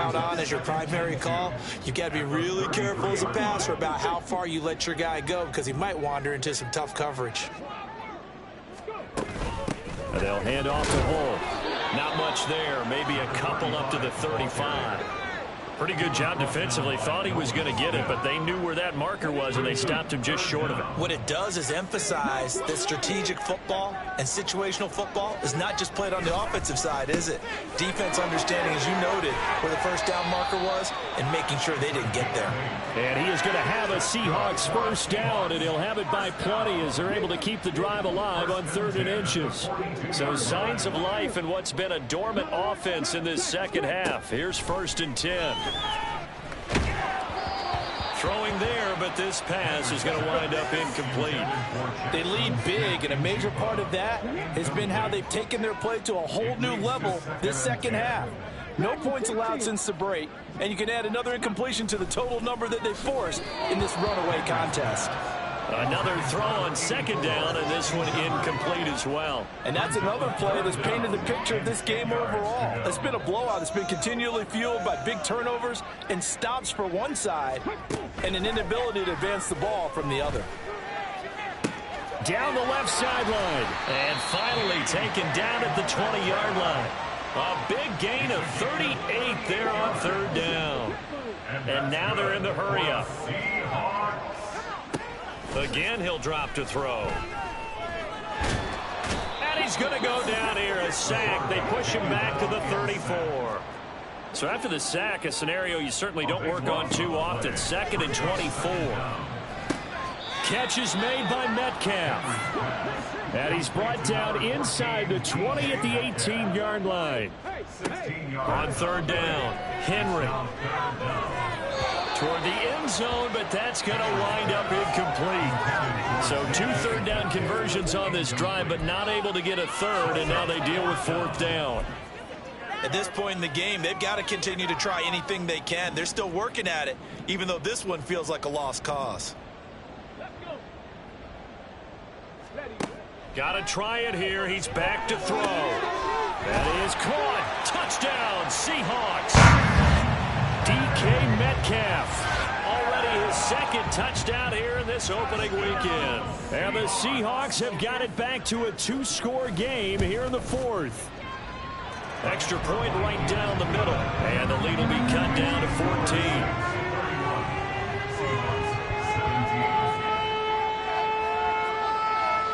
route on as your primary call, you've got to be really careful as a passer about how far you let your guy go because he might wander into some tough coverage. And they'll hand off to Hull. Not much there. Maybe a couple up to the 35. Pretty good job defensively. Thought he was going to get it, but they knew where that marker was, and they stopped him just short of it. What it does is emphasize that strategic football and situational football is not just played on the offensive side, is it? Defense understanding, as you noted, where the first down marker was and making sure they didn't get there. And he is going to have a Seahawks first down, and he'll have it by plenty as they're able to keep the drive alive on 3rd and inches. So signs of life in what's been a dormant offense in this second half. Here's 1st and 10. Throwing there, but this pass is going to wind up incomplete. They lead big, and a major part of that has been how they've taken their play to a whole new level this second half. No points allowed since the break, and you can add another incompletion to the total number that they forced in this runaway contest. Another throw on 2nd down, and this one incomplete as well. And that's another play that's painted the picture of this game overall. It's been a blowout. It's been continually fueled by big turnovers and stops for one side and an inability to advance the ball from the other. Down the left sideline. And finally taken down at the 20-yard line. A big gain of 38 there on 3rd down. And now they're in the hurry-up. Again, he'll drop to throw. And he's going to go down here, a sack. They push him back to the 34. So after the sack, a scenario you certainly don't work on too often. 2nd and 24. Catch is made by Metcalf. And he's brought down inside the 20 at the 18-yard line. On 3rd down, Henry. Toward the end zone, but that's going to wind up incomplete. So 2 3rd down conversions on this drive, but not able to get a 3rd, and now they deal with 4th down. At this point in the game, they've got to continue to try anything they can. They're still working at it, even though this one feels like a lost cause. Got to try it here. He's back to throw. That is caught. Touchdown, Seahawks. DK Metcalf. Already his 2nd touchdown here in this opening weekend. And the Seahawks have got it back to a 2-score game here in the 4th. Extra point right down the middle. And the lead will be cut down to 14.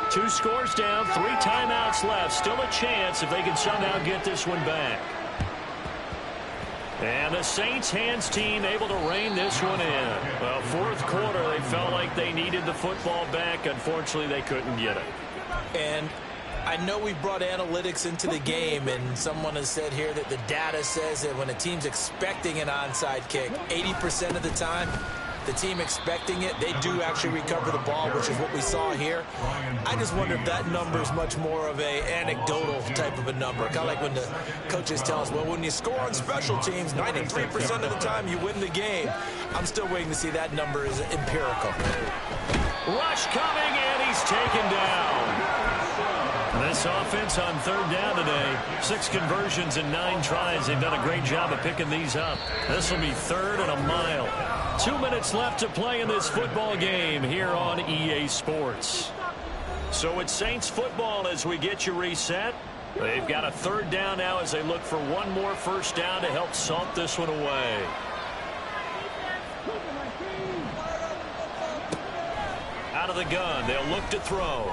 Two scores down, 3 timeouts left. Still a chance if they can somehow get this one back. And the Saints hands team able to rein this one in. Well, 4th quarter, they felt like they needed the football back. Unfortunately, they couldn't get it. And I know we've brought analytics into the game, and someone has said here that the data says that when a team's expecting an onside kick, 80% of the time, the team expecting it, they do actually recover the ball, which is what we saw here. I just wonder if that number is much more of a anecdotal type of a number. Kind of like when the coaches tell us, well, when you score on special teams, 93% of the time you win the game. I'm still waiting to see that number is empirical. Rush coming, and he's taken down. This offense on 3rd down today, 6 conversions and 9 tries. They've done a great job of picking these up. This will be 3rd and a mile. 2 minutes left to play in this football game here on EA Sports. So it's Saints football as we get you reset. They've got a 3rd down now as they look for one more first down to help salt this one away. Out of the gun, they'll look to throw.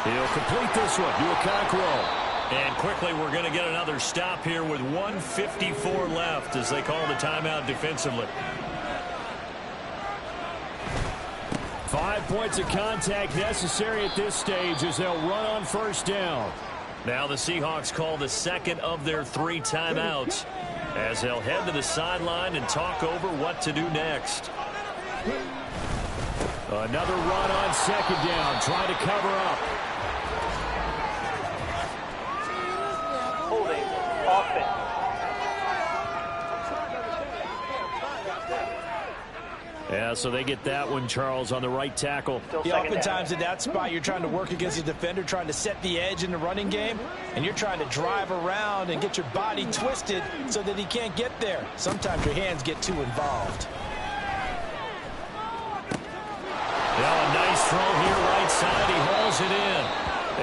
He'll complete this one to Okonkwo. And quickly, we're going to get another stop here with 1:54 left as they call the timeout defensively. 5 points of contact necessary at this stage as they'll run on first down. Now the Seahawks call the 2nd of their 3 timeouts as they'll head to the sideline and talk over what to do next. Another run on 2nd down, trying to cover up. Holding offense. Yeah, so they get that one, Charles, on the right tackle. Yeah, oftentimes in that spot, you're trying to work against a defender, trying to set the edge in the running game, and you're trying to drive around and get your body twisted so that he can't get there. Sometimes your hands get too involved. Yeah, a nice throw here right side. He hauls it in.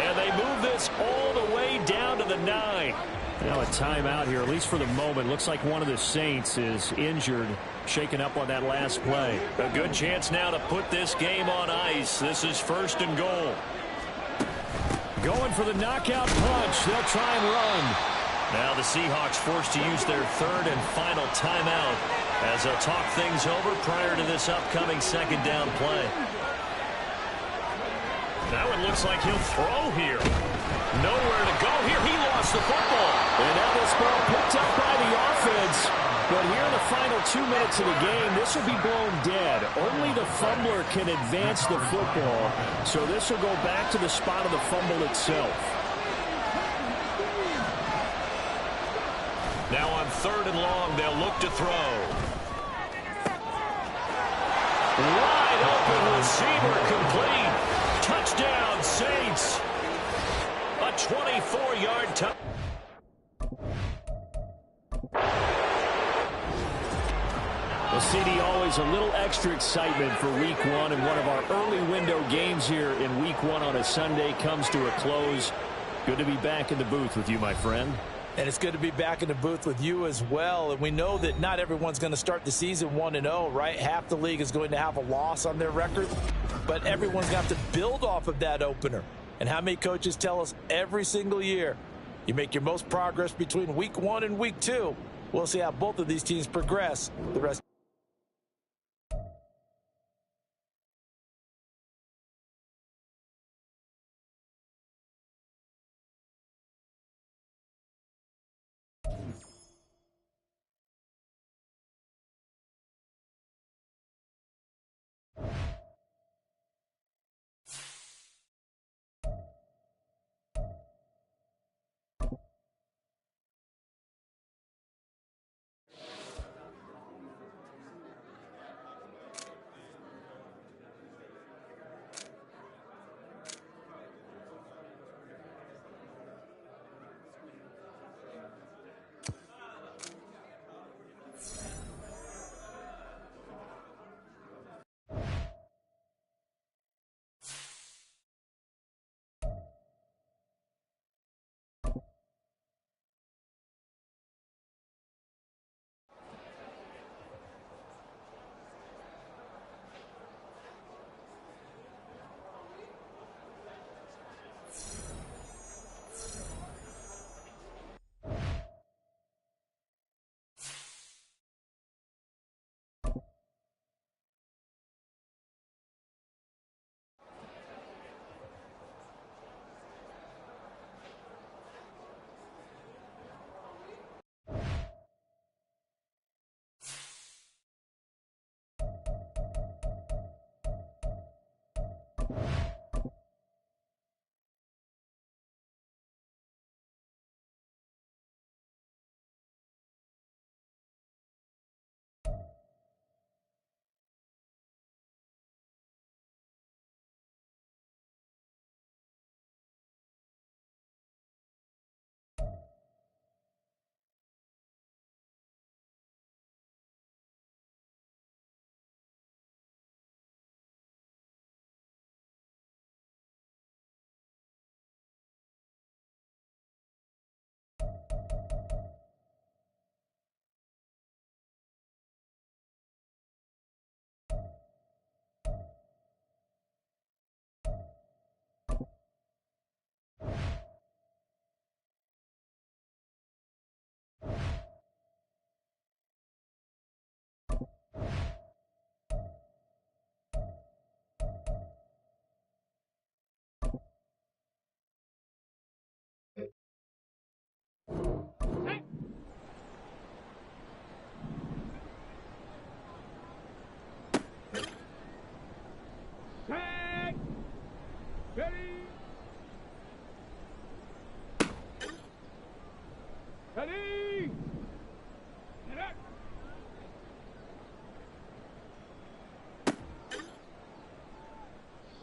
And they move this all the way down to the 9. Now a timeout here, at least for the moment. Looks like one of the Saints is injured, shaken up on that last play. A good chance now to put this game on ice. This is 1st and goal. Going for the knockout punch. They'll try and run. Now the Seahawks forced to use their 3rd and final timeout as they'll talk things over prior to this upcoming 2nd down play. Now it looks like he'll throw here. Nowhere to go here. He lost the football. And now this ball picked up by the offense. But here in the final 2 minutes of the game, this will be blown dead. Only the fumbler can advance the football. So this will go back to the spot of the fumble itself. Now on 3rd and long, they'll look to throw. Wide open receiver complete. Touchdown, Saints. A 24-yard touchdown. Well, CD, always a little extra excitement for Week 1, and one of our early window games here in Week 1 on a Sunday comes to a close. Good to be back in the booth with you, my friend. And it's good to be back in the booth with you as well. And we know that not everyone's going to start the season 1-0, right? Half the league is going to have a loss on their record. But everyone's got to build off of that opener. And how many coaches tell us every single year, you make your most progress between Week 1 and Week 2. We'll see how both of these teams progress the rest.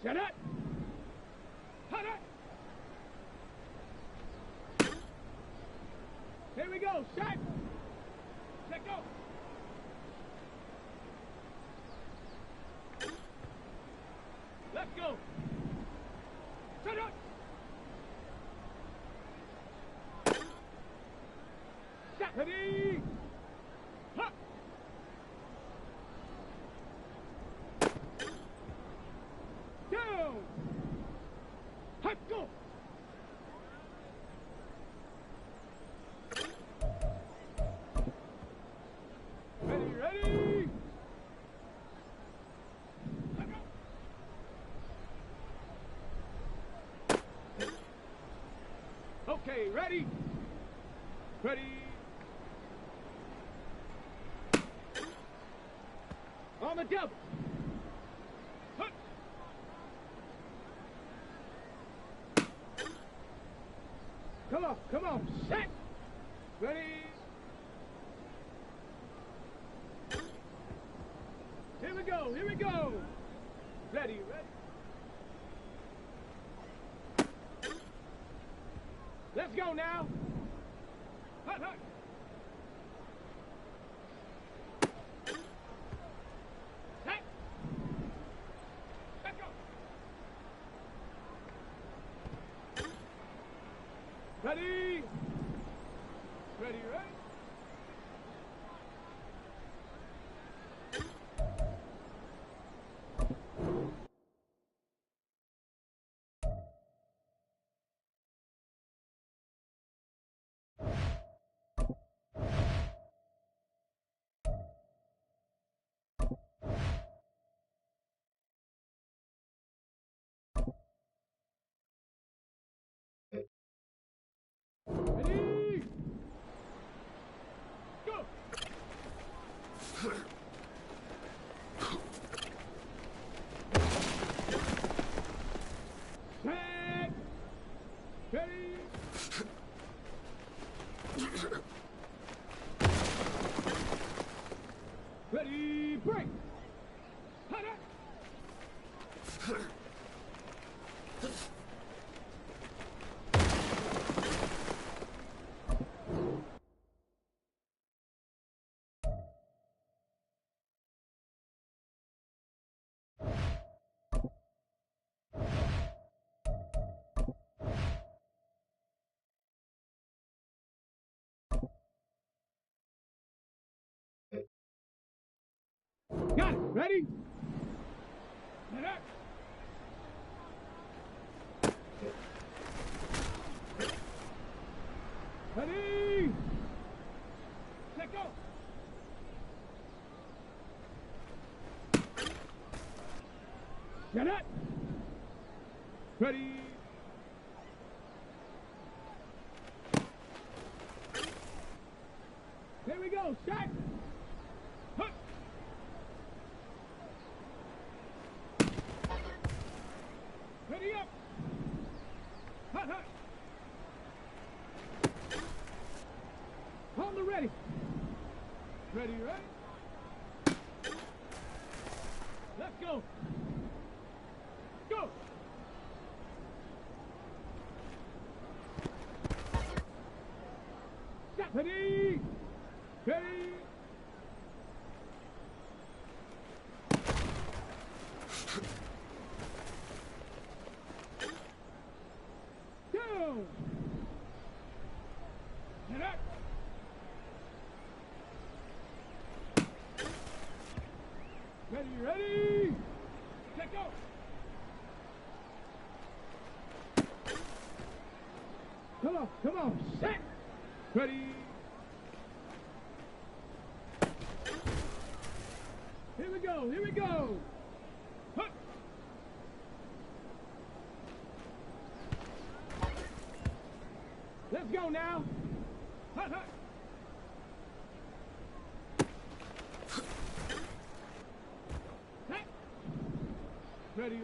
Set it. Cut it. Here we go. Set. Set go. Let's go. Set it. Set. Ready. Hut. Down. Hut. Go. Ready, ready. Hut, go. Okay, ready. Ready. On the double. Hut. Come on, set. Ready. Here we go. Ready. Let's go now. Hut. Set. Let's go. Ready. Ready. Ready. Go. Set. Ready. Ready, break. Hut it. Got it. Ready? Set up. Ready? Set go. Set up. Ready? Here we go. Set. Hut. Ready up. Hut. On the ready. Ready. Let's go. Go. Set. Ready. Ready. Down. Get up. Ready. Let go. Come on. Set. Ready. Here we go. Hut. Let's go now. Hut. Set. Ready.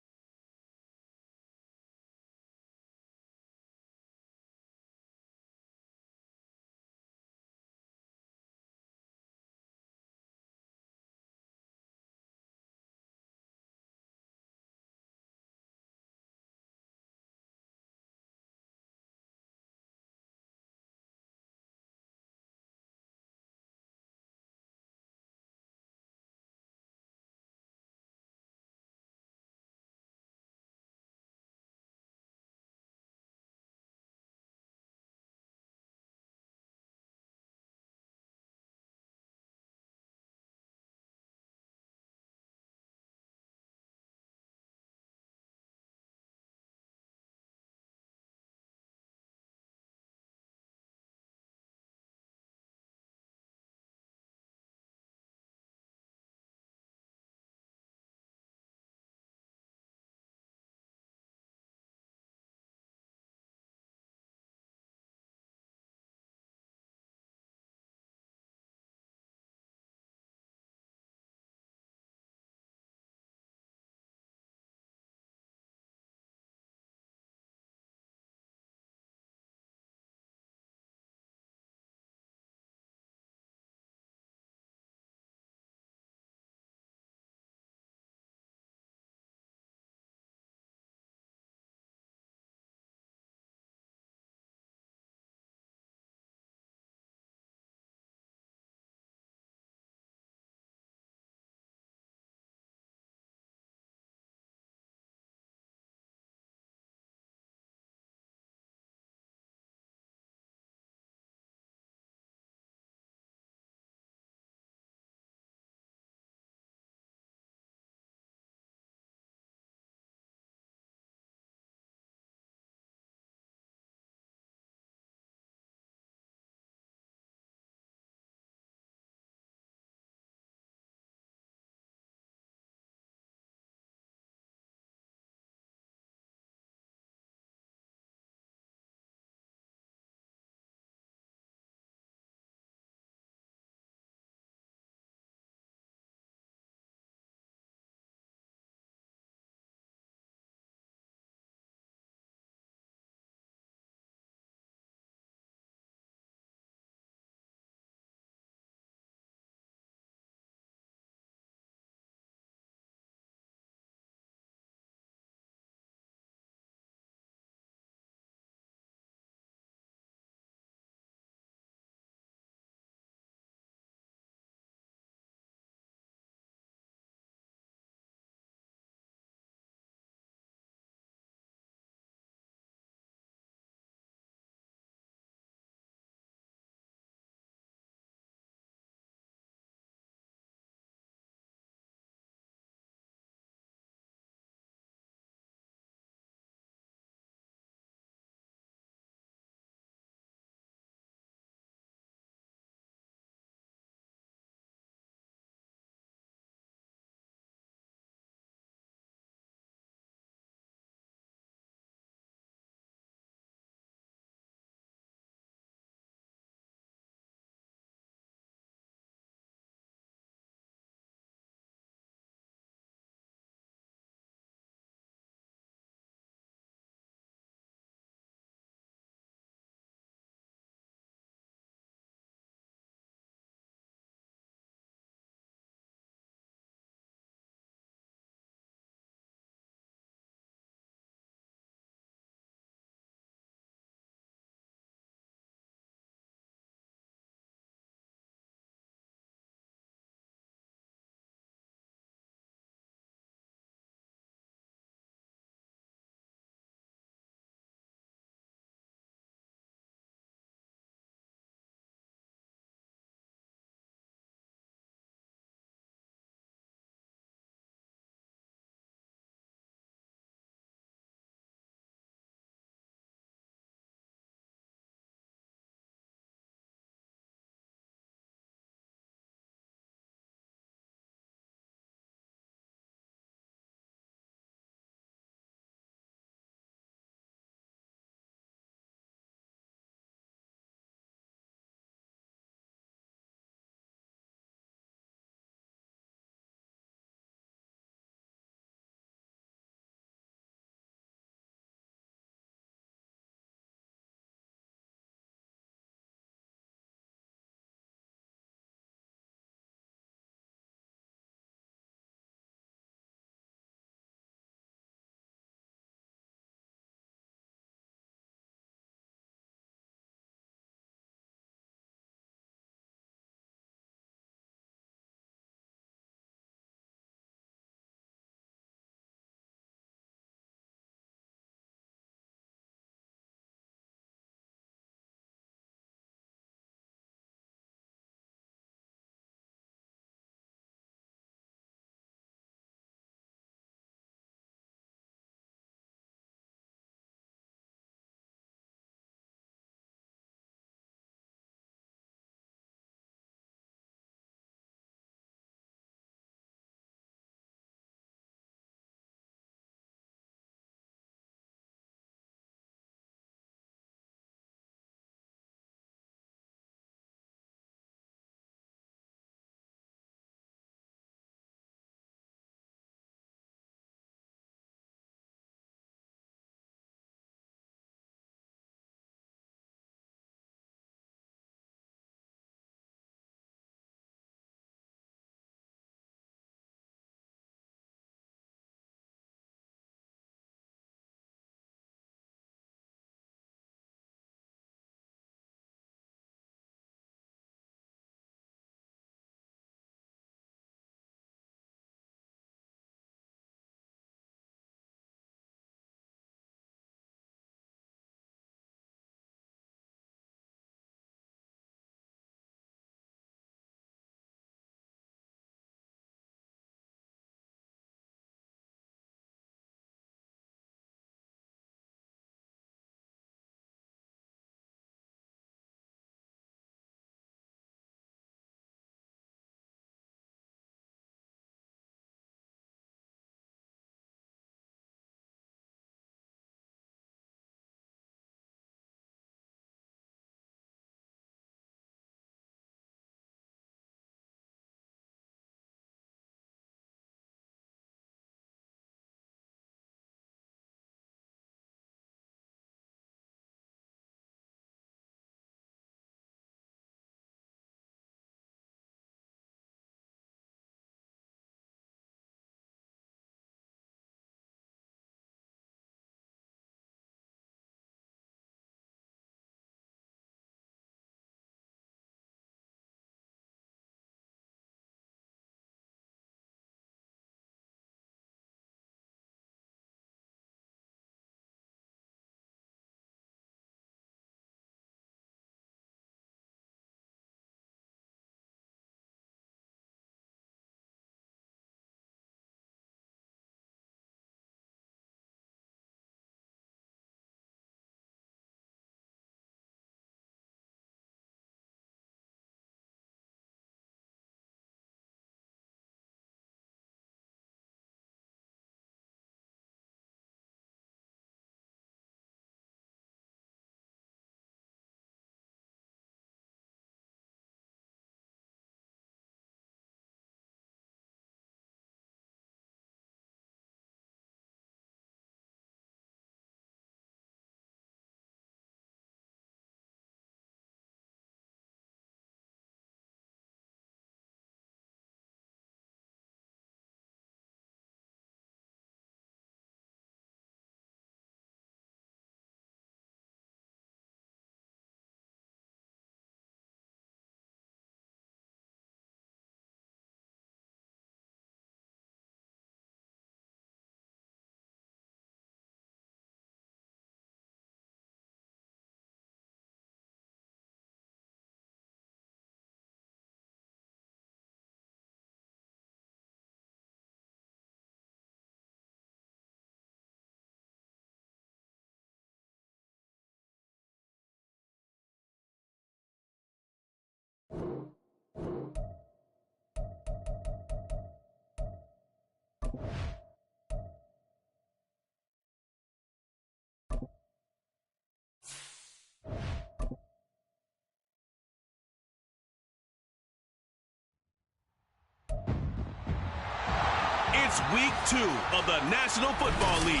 It's week 2 of the National Football League.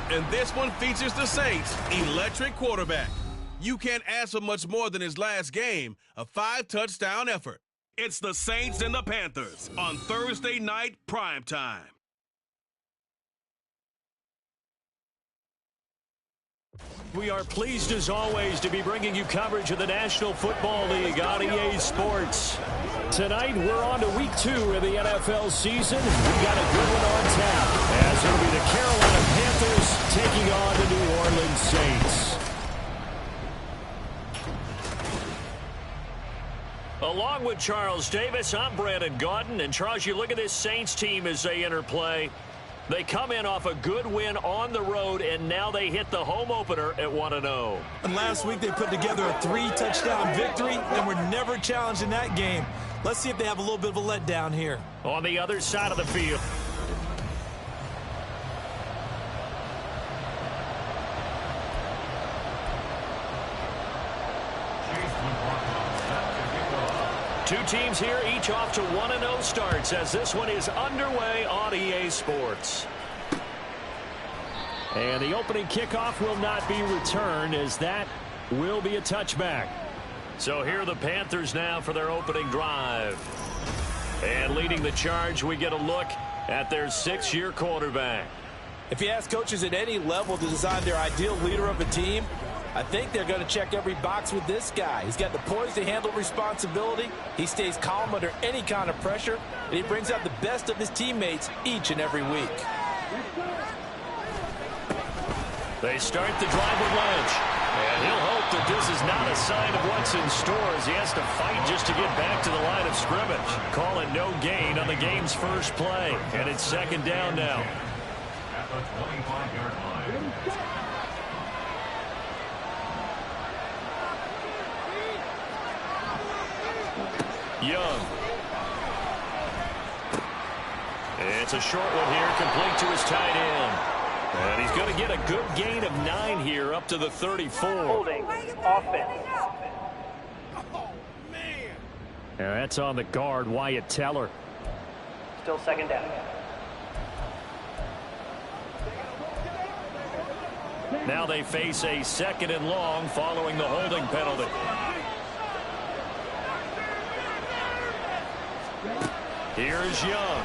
And this one features the Saints' electric quarterback. You can't ask for much more than his last game, a 5-touchdown effort. It's the Saints and the Panthers on Thursday night primetime. We are pleased, as always, to be bringing you coverage of the National Football League on EA Sports. Tonight, we're on to week 2 of the NFL season. We got a good one on tap, as it'll be the Carolina Panthers taking on the New Orleans Saints. Along with Charles Davis, I'm Brandon Gaudin. And Charles, you look at this Saints team as they interplay. They come in off a good win on the road, and now they hit the home opener at 1-0. And last week they put together a 3-touchdown victory and were never challenged in that game. Let's see if they have a little bit of a letdown here. On the other side of the field. Two teams here, each off to 1-0 starts as this one is underway on EA Sports. And the opening kickoff will not be returned, as that will be a touchback. So here are the Panthers now for their opening drive. And leading the charge, we get a look at their 6-year quarterback. If you ask coaches at any level to design their ideal leader of a team, I think they're going to check every box with this guy. He's got the poise to handle responsibility. He stays calm under any kind of pressure, and he brings out the best of his teammates each and every week. They start the drive with Lynch. And he'll hope that this is not a sign of what's in store, as he has to fight just to get back to the line of scrimmage. Call it no gain on the game's first play. And it's 2nd down now. At the 25-yard line. Young. It's a short one here, complete to his tight end. And he's going to get a good gain of 9 here, up to the 34. Holding offense. Oh, man. And that's on the guard, Wyatt Teller. Still 2nd down. Now they face a 2nd and long following the holding penalty. Here's Young.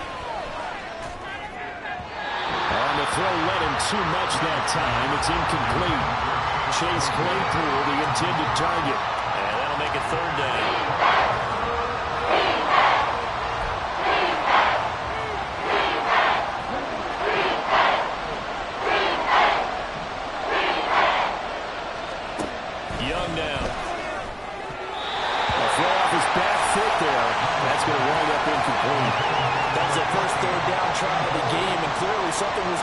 On the throw, led him too much that time. It's incomplete. Chase Claypool, the intended target. And that'll make it 3rd down. Young now. A throw off his back foot there. That's going to wind up incomplete. That was the first 3rd down try of the game, and clearly something was...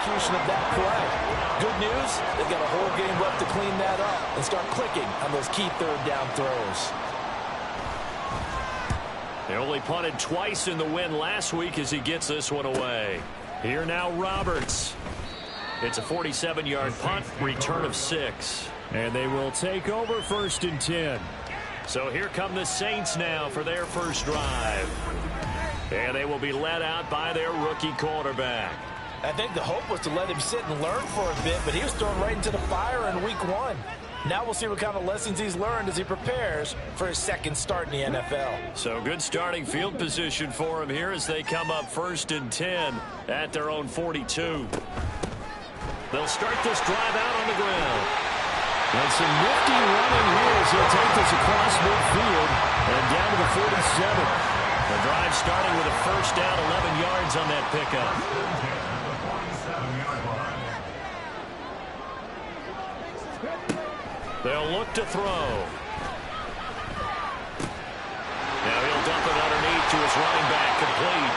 execution of that play. Good news, they've got a whole game left to clean that up and start clicking on those key third down throws. They only punted twice in the win last week as he gets this one away. Here now Roberts. It's a 47-yard punt, return of 6. And they will take over 1st and 10. So here come the Saints now for their first drive. And they will be led out by their rookie quarterback. I think the hope was to let him sit and learn for a bit, but he was thrown right into the fire in week 1. Now we'll see what kind of lessons he's learned as he prepares for his second start in the NFL. So good starting field position for him here as they come up 1st and 10 at their own 42. They'll start this drive out on the ground. And some nifty running here as he'll take this across midfield and down to the 47. The drive starting with a first down, 11 yards on that pickup. They'll look to throw. Now he'll dump it underneath to his running back, complete.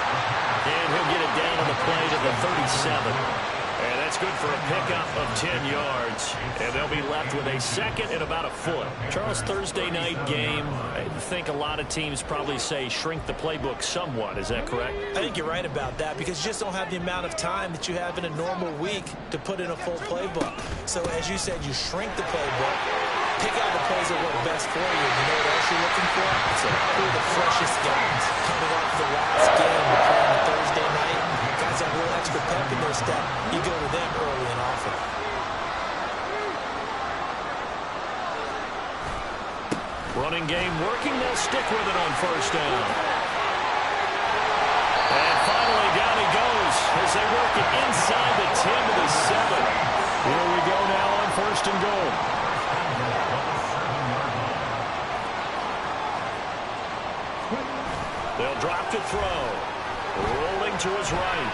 And he'll get it down on the play to the 37. And that's good for a pickup of 10 yards. And they'll be left with a second and about a foot. Charles, Thursday night game, I think a lot of teams probably say shrink the playbook somewhat. Is that correct? I think you're right about that because you just don't have the amount of time that you have in a normal week to put in a full playbook. So as you said, you shrink the playbook, pick out the plays that work best for you. You know what else you're looking for? So who are the freshest guys coming off the last game to play on a Thursday night? Guys have a little extra pep in their step. You go to them early and often. Running game working. They'll stick with it on first down. And finally down he goes as they work it inside the 10 to the 7. Here we go now on 1st and goal. They'll drop to throw. Rolling to his right.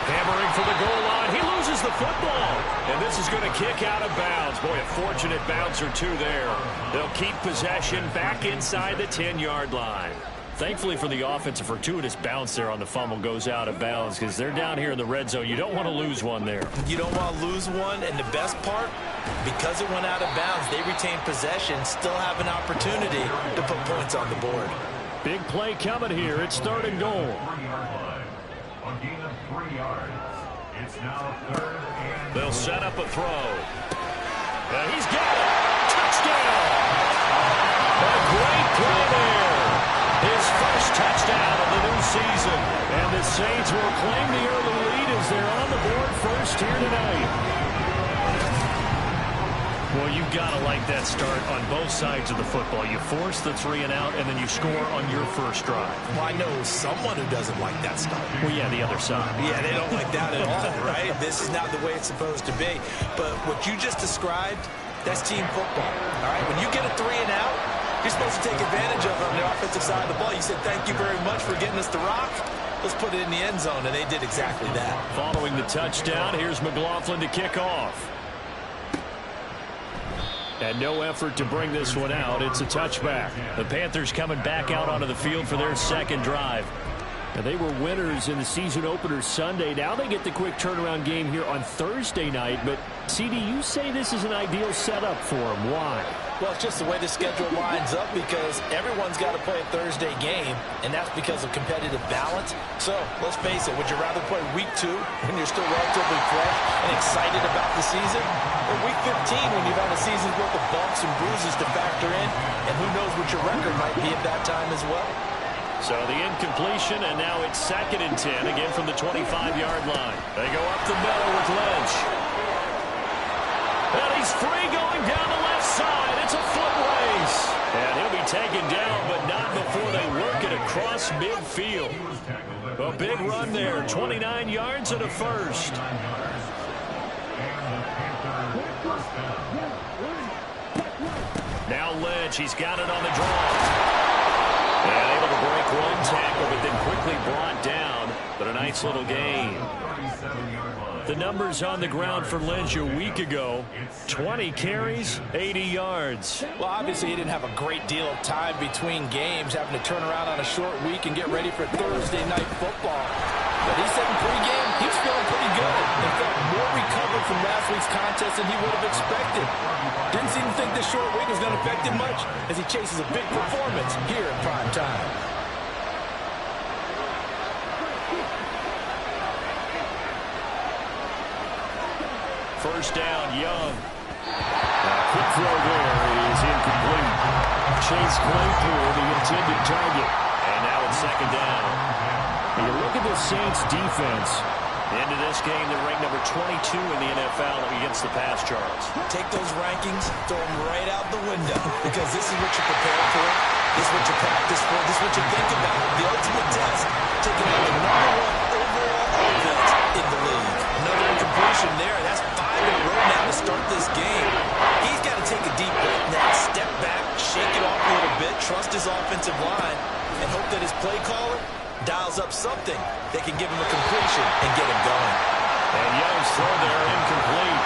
Hammering for the goal line. He loses the football. And this is going to kick out of bounds. Boy, a fortunate bounce or two there. They'll keep possession back inside the 10-yard line. Thankfully for the offense, a fortuitous bounce there on the fumble goes out of bounds because they're down here in the red zone. You don't want to lose one there. You don't want to lose one, and the best part, because it went out of bounds, they retain possession, still have an opportunity to put points on the board. Big play coming here. It's 3rd and goal. 3-yard line. A gain of 3 yards. It's now 3rd and They'll set up a throw. And he's got it. Touchdown. A great play there. His first touchdown of the new season. And the Saints will claim the early lead as they're on the board first here tonight. Well, you've got to like that start on both sides of the football. You force the 3 and out, and then you score on your first drive. Well, I know someone who doesn't like that start. Well, yeah, the other side. Yeah, they don't like that at all, right? This is not the way it's supposed to be. But what you just described, that's team football, all right? When you get a 3 and out, you're supposed to take advantage of it on the offensive side of the ball. You said, thank you very much for getting us the rock. Let's put it in the end zone, and they did exactly that. Following the touchdown, here's McLaughlin to kick off. And no effort to bring this one out. It's a touchback. The Panthers coming back out onto the field for their second drive. And they were winners in the season opener Sunday. Now they get the quick turnaround game here on Thursday night. But, CD, you say this is an ideal setup for them. Why? Well, it's just the way the schedule lines up because everyone's got to play a Thursday game, and that's because of competitive balance. So, let's face it, would you rather play week 2 when you're still relatively fresh and excited about the season, or week 15 when you've had a season's worth of bumps and bruises to factor in, and who knows what your record might be at that time as well? So the incompletion, and now it's 2nd and 10, again from the 25-yard line. They go up the middle with Lynch. And he's free going down the left side. It's a foot race. And he'll be taken down, but not before they work it across midfield. A big run there, 29 yards and a first. Now Lynch, he's got it on the draw. And able to break one tackle, but then quickly brought down. But a nice little gain. The numbers on the ground for Lynch a week ago, 20 carries, 80 yards. Well, obviously he didn't have a great deal of time between games, having to turn around on a short week and get ready for Thursday night football. But he said in pregame he was feeling pretty good and felt more recovered from last week's contest than he would have expected. Didn't seem to think this short week was going to affect him much as he chases a big performance here in prime time. First down, Young. Quick throw there is incomplete. Chase Claypool, the intended target. And now it's second down. And you look at the Saints defense. Into this game, they're ranked number 22 in the NFL against the pass, Charles. Take those rankings, throw them right out the window, because this is what you prepare for, this is what you practice for, this is what you think about. The ultimate test, taking out the #1 overall offense in the league. Another incompletion there. That's 5 in a row now to start this game. He's got to take a deep breath now, step back, shake it off a little bit, trust his offensive line, and hope that his play caller dials up something that can give him a completion and get him going. And Young's throw there incomplete.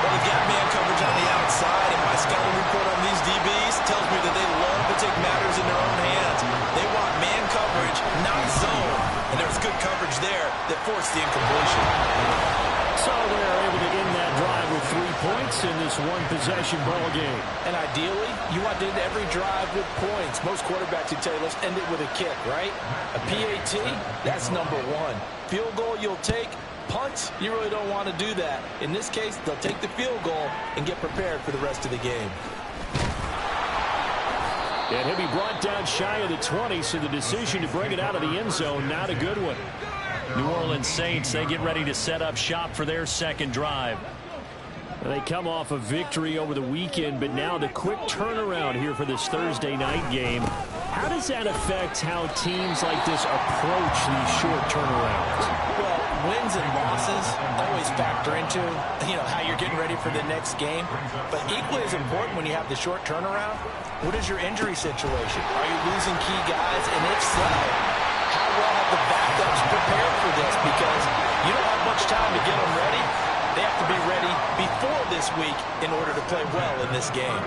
Well, they've got man coverage on the outside, and my scouting report on these DBs tells me that they love to take matters in their own hands. They want man coverage, not zone. And there was good coverage there that forced the incompletion. So they're able to end that drive with 3 points in this one-possession ball game. And ideally, you want to end every drive with points. Most quarterbacks would tell you, let's end it with a kick, right? A PAT, that's #1. Field goal you'll take. Punts, you really don't want to do that. In this case, they'll take the field goal and get prepared for the rest of the game. And he'll be brought down shy of the 20, so the decision to bring it out of the end zone, not a good one. New Orleans Saints, they get ready to set up shop for their second drive. They come off a victory over the weekend, but now the quick turnaround here for this Thursday night game. How does that affect how teams like this approach these short turnarounds? Well, wins and losses always factor into, how you're getting ready for the next game. But equally as important when you have the short turnaround, what is your injury situation? Are you losing key guys? And if so, how well have the backups prepared for this? Because you don't have much time to get them ready. They have to be ready before this week in order to play well in this game.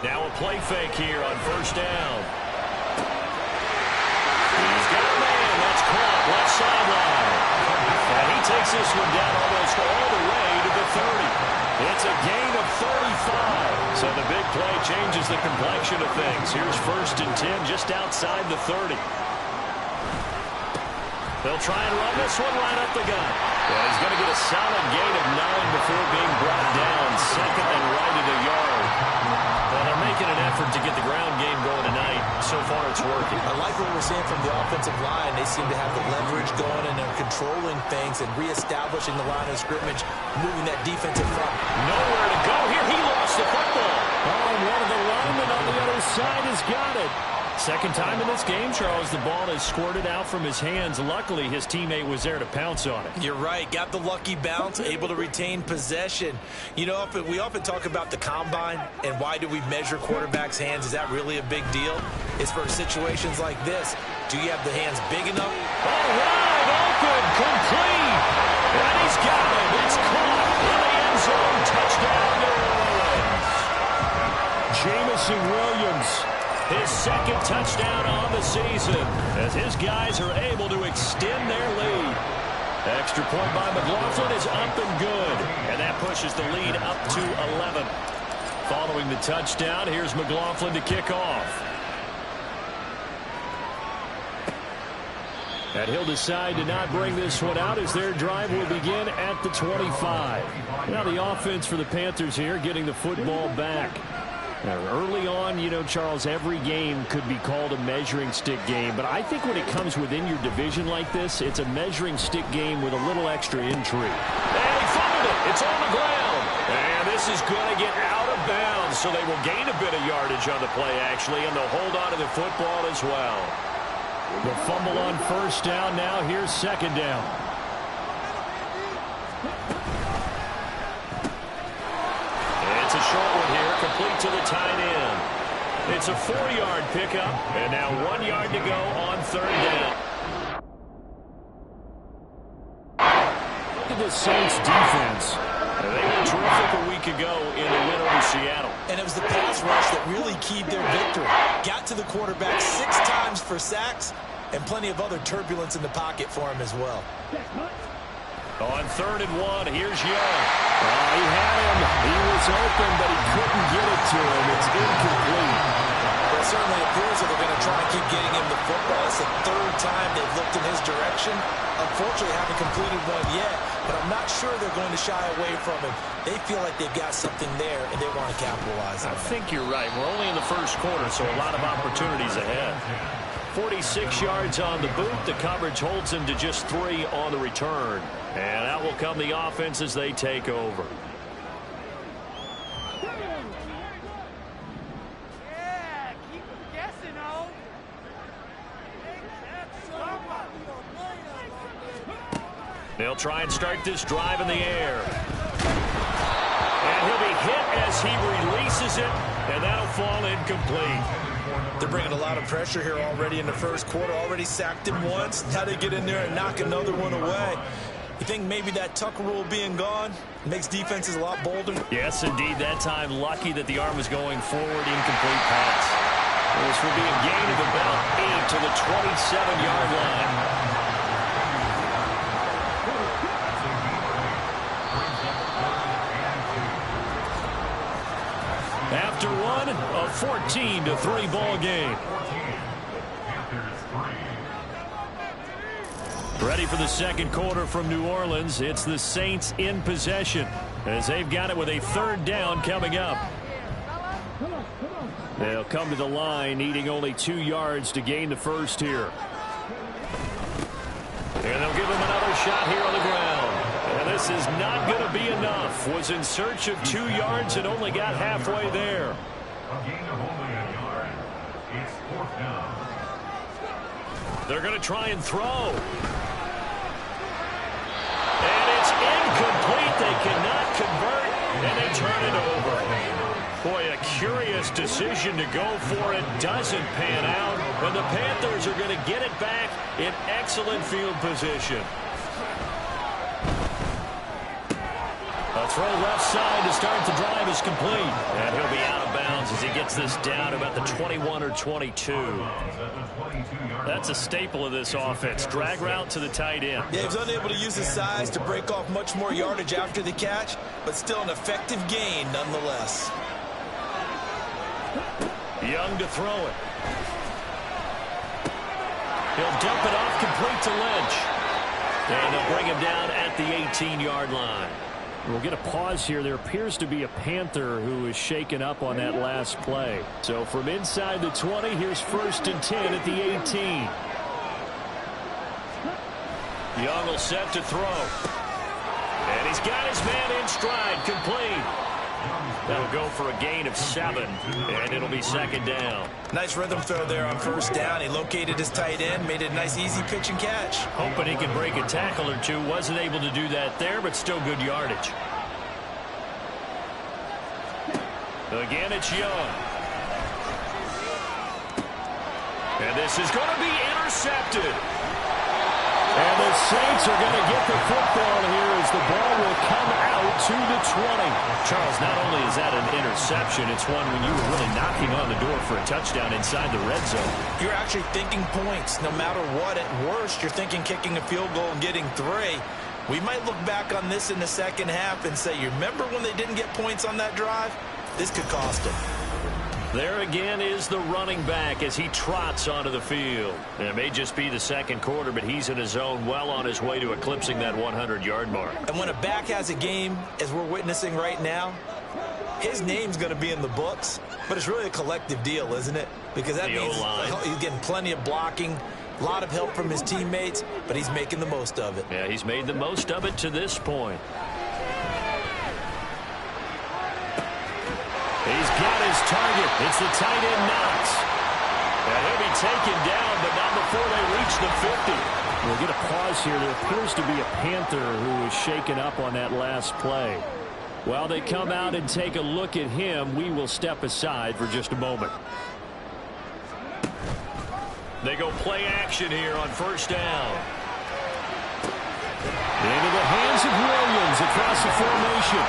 Now a play fake here on first down. He's got a man. That's caught left sideline. And he takes this one down almost all the way to the 30. It's a gain of 35. So the big play changes the complexion of things. Here's 1st and 10 just outside the 30. They'll try and run this one right up the gut. Well, he's going to get a solid gain of 9 before being brought down. Second and right at a yard. Well, they're making an effort to get the ground game going tonight. So far, it's working. I like what we're seeing from the offensive line. They seem to have the leverage going, and they're controlling things and reestablishing the line of scrimmage, moving that defensive front. Nowhere to go here. He lost the football. Oh, one of the linemen on the other side has got it. Second time in this game, Charles, the ball has squirted out from his hands. Luckily, his teammate was there to pounce on it. You're right. Got the lucky bounce, able to retain possession. We often talk about the combine and why do we measure quarterbacks' hands. Is that really a big deal? It's for situations like this. Do you have the hands big enough? All right, open, complete. And he's got it. It's caught in the end zone. Touchdown, New Orleans. Jameson Williams. His second touchdown on the season as his guys are able to extend their lead. Extra point by McLaughlin is up and good. And that pushes the lead up to 11. Following the touchdown, here's McLaughlin to kick off. And he'll decide to not bring this one out as their drive will begin at the 25. Now the offense for the Panthers here getting the football back. Now, early on, Charles, every game could be called a measuring stick game. But I think when it comes within your division like this, it's a measuring stick game with a little extra intrigue. And he fumbled it. It's on the ground. And this is going to get out of bounds. So they will gain a bit of yardage on the play, actually. And they'll hold on to the football as well. The fumble on first down. Now here's second down. It's a short one here, complete to the tight end. It's a 4-yard pickup, and now 1 yard to go on third down. Look at the Saints defense. They were terrific a week ago in the win over Seattle. And it was the pass rush that really keyed their victory. Got to the quarterback 6 times for sacks and plenty of other turbulence in the pocket for him as well. On 3rd and 1, here's Young. He had him. He was open, but he couldn't get it to him. It's incomplete. Well, it certainly appears that they're going to try and keep getting him the football. It's the 3rd time they've looked in his direction. Unfortunately, haven't completed one yet, but I'm not sure they're going to shy away from him. They feel like they've got something there, and they want to capitalize on it. I think you're right. We're only in the first quarter, so a lot of opportunities ahead. 46 yards on the boot. The coverage holds him to just 3 on the return. And out will come the offense as they take over. Yeah, keep guessing, oh. They'll try and start this drive in the air. And he'll be hit as he releases it, and that'll fall incomplete. They're bringing a lot of pressure here already in the first quarter. Already sacked him once. Now they get in there and knock another one away. You think maybe that Tucker rule being gone makes defenses a lot bolder? Yes, indeed. That time, lucky that the arm was going forward. Incomplete pass. This will be a gain of about 8 to the 27-yard line. After one, a 14-3 ball game. Ready for the second quarter from New Orleans. It's the Saints in possession as they've got it with a 3rd down coming up. They'll come to the line needing only 2 yards to gain the first here. And they'll give him another shot here on the ground. And this is not going to be enough. Was in search of 2 yards and only got halfway there. A gain of only a yard. It's 4th down. They're going to try and throw. And it's incomplete. They cannot convert, and they turn it over. Boy, a curious decision to go for it. Doesn't pan out, and the Panthers are going to get it back in excellent field position. A throw left side to start the drive is complete. And he'll be out of bounds as he gets this down about the 21 or 22. That's a staple of this offense. Drag route to the tight end. Yeah, he was unable to use his size to break off much more yardage after the catch, but still an effective gain nonetheless. Young to throw it. He'll dump it off complete to Lynch. And they'll bring him down at the 18-yard line. We'll get a pause here. There appears to be a Panther who is shaken up on that last play. So from inside the 20, here's 1st and 10 at the 18. Young will set to throw. And he's got his man in stride, complete. That'll go for a gain of 7, and it'll be 2nd down. Nice rhythm throw there on 1st down. He located his tight end, made it a nice easy pitch and catch. Hoping he could break a tackle or two. Wasn't able to do that there, but still good yardage. Again, it's Young. And this is going to be intercepted. And the Saints are going to get the football here as the ball will come out to the 20. Charles, not only is that an interception, it's one when you were really knocking on the door for a touchdown inside the red zone. You're actually thinking points. No matter what, at worst, you're thinking kicking a field goal and getting 3. We might look back on this in the second half and say, you remember when they didn't get points on that drive? This could cost them. There again is the running back as he trots onto the field. And it may just be the second quarter, but he's in his zone, well on his way to eclipsing that 100-yard mark. And when a back has a game, as we're witnessing right now, his name's going to be in the books, but it's really a collective deal, isn't it? Because that means he's getting plenty of blocking, a lot of help from his teammates, but he's making the most of it. Yeah, he's made the most of it to this point. He's got his target. It's the tight end Knox. And he'll be taken down, but not before they reach the 50. We'll get a pause here. There appears to be a Panther who is shaken up on that last play. While they come out and take a look at him, we will step aside for just a moment. They go play action here on 1st down. Into the hands of Williams across the formation.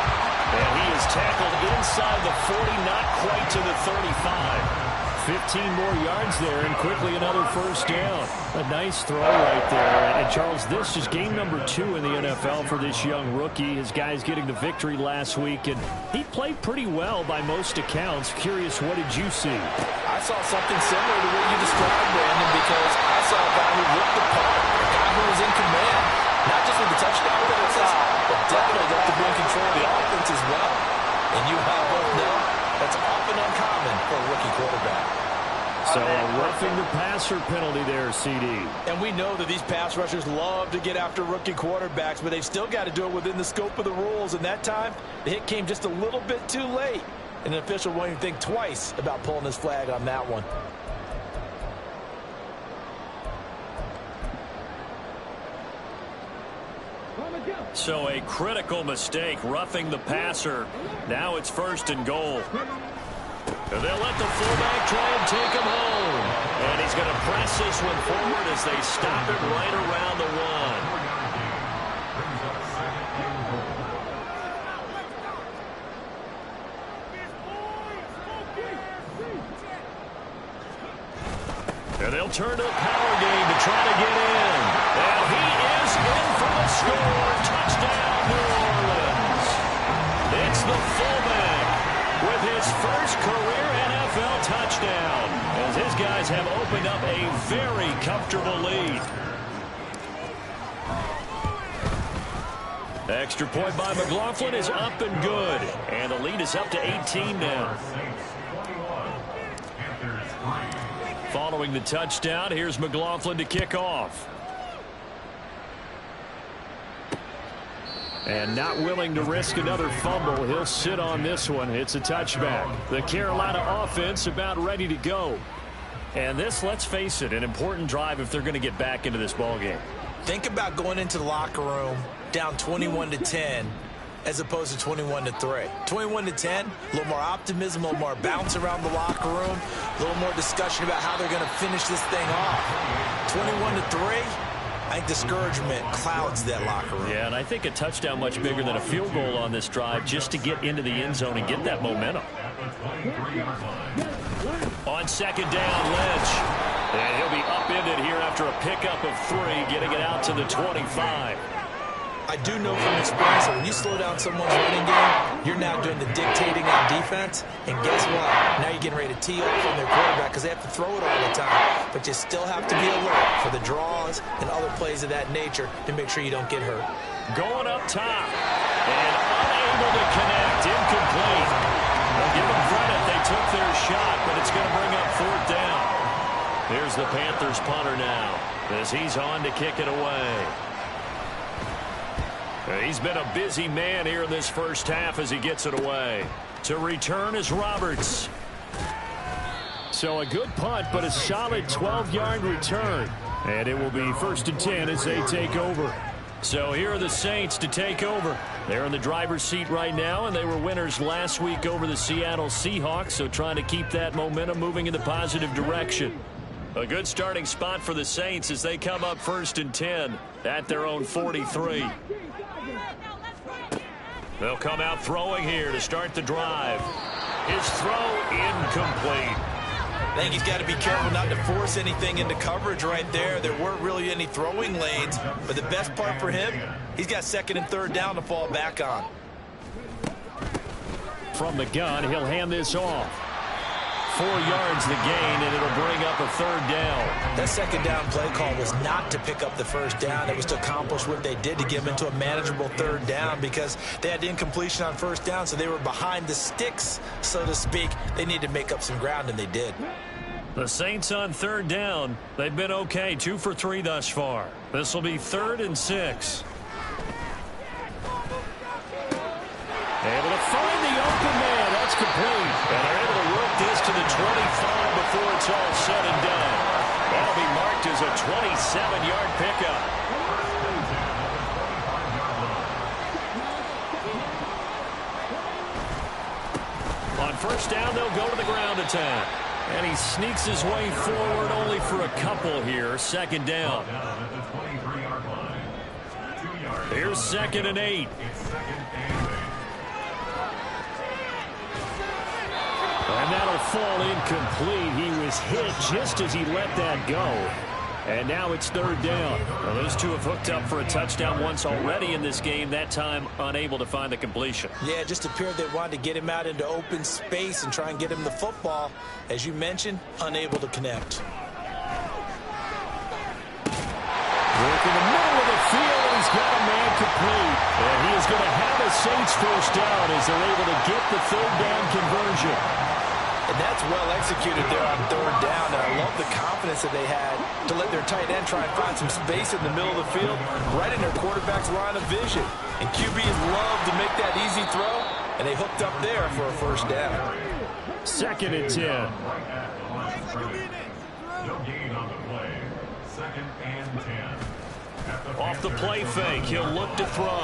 And he is tackled inside the 40, not quite to the 35. 15 more yards there, and quickly another first down. A nice throw right there. And Charles, this is game number 2 in the NFL for this young rookie. His guys getting the victory last week, and he played pretty well by most accounts. Curious, what did you see? I saw something similar to what you described, Brandon, because I saw a guy who looked the part, a guy who was in command, not just with the touchdown passes, but definitely got to be in control of the offense as well. And you and I both know that's often uncommon for a rookie quarterback. So a roughing the passer penalty there, CD. And we know that these pass rushers love to get after rookie quarterbacks, but they've still got to do it within the scope of the rules. And that time, the hit came just a little bit too late. And an official won't even think twice about pulling his flag on that one. So a critical mistake, roughing the passer. Now it's 1st and goal. And they'll let the fullback try and take him home. And he's going to press this one forward as they stop it right around the 1. And they'll turn to a power game to try to get in. And he is in for the score. Touchdown, New Orleans. It's the fullback with his first career NFL touchdown, as his guys have opened up a very comfortable lead. The extra point by McLaughlin is up and good, and the lead is up to 18 now. Following the touchdown, here's McLaughlin to kick off. And not willing to risk another fumble. He'll sit on this one. It's a touchback. The Carolina offense about ready to go. And this, let's face it, an important drive if they're going to get back into this ballgame. Think about going into the locker room down 21-10 as opposed to 21-3. 21-10, a little more optimism, a little more bounce around the locker room, a little more discussion about how they're going to finish this thing off. 21-3. I think discouragement clouds that locker room. Yeah, and I think a touchdown much bigger than a field goal on this drive just to get into the end zone and get that momentum. On 2nd down, Lynch. And he'll be upended here after a pickup of 3, getting it out to the 25. I do know from experience that when you slow down someone's running game, you're now doing the dictating on defense. And guess what? Now you're getting ready to tee off on their quarterback because they have to throw it all the time. But you still have to be alert for the draws and other plays of that nature to make sure you don't get hurt. Going up top. And unable to connect. Incomplete. Well, give them credit. They took their shot, but it's going to bring up 4th down. Here's the Panthers punter now as he's on to kick it away. He's been a busy man here in this first half as he gets it away. To return is Roberts. So a good punt, but a solid 12-yard return. And it will be 1st and 10 as they take over. So here are the Saints to take over. They're in the driver's seat right now, and they were winners last week over the Seattle Seahawks, so trying to keep that momentum moving in the positive direction. A good starting spot for the Saints as they come up 1st and 10 at their own 43. They'll come out throwing here to start the drive. His throw incomplete. I think he's got to be careful not to force anything into coverage right there. There weren't really any throwing lanes, but the best part for him, he's got 2nd and 3rd down to fall back on. From the gun, he'll hand this off. 4 yards the gain, and it'll bring up a 3rd down. That 2nd down play call was not to pick up the 1st down. It was to accomplish what they did to get them into a manageable 3rd down because they had incompletion on 1st down, so they were behind the sticks, so to speak. They needed to make up some ground, and they did. The Saints on 3rd down. They've been okay, 2 for 3 thus far. This will be 3rd and 6. Able to find the open man. That's complete. And they're able to work this to the 25 before it's all said and done. That'll be marked as a 27-yard pickup. On 1st down, they'll go to the ground attack. And he sneaks his way forward only for a couple here. 2nd down. Here's 2nd and 8. And that'll fall incomplete. He was hit just as he let that go. And now it's 3rd down. Well, those two have hooked up for a touchdown once already in this game, that time unable to find the completion. Yeah, it just appeared they wanted to get him out into open space and try and get him the football. As you mentioned, unable to connect. Work in the middle of the field, and he's got a man complete. And he is going to have a Saints first down as they're able to get the 3rd down conversion. And that's well executed there on 3rd down. And I love the confidence that they had to let their tight end try and find some space in the middle of the field, right in their quarterback's line of vision. And QBs love to make that easy throw, and they hooked up there for a first down. 2nd and 10. No gain on the play. 2nd and 10. Off the play fake, he'll look to throw.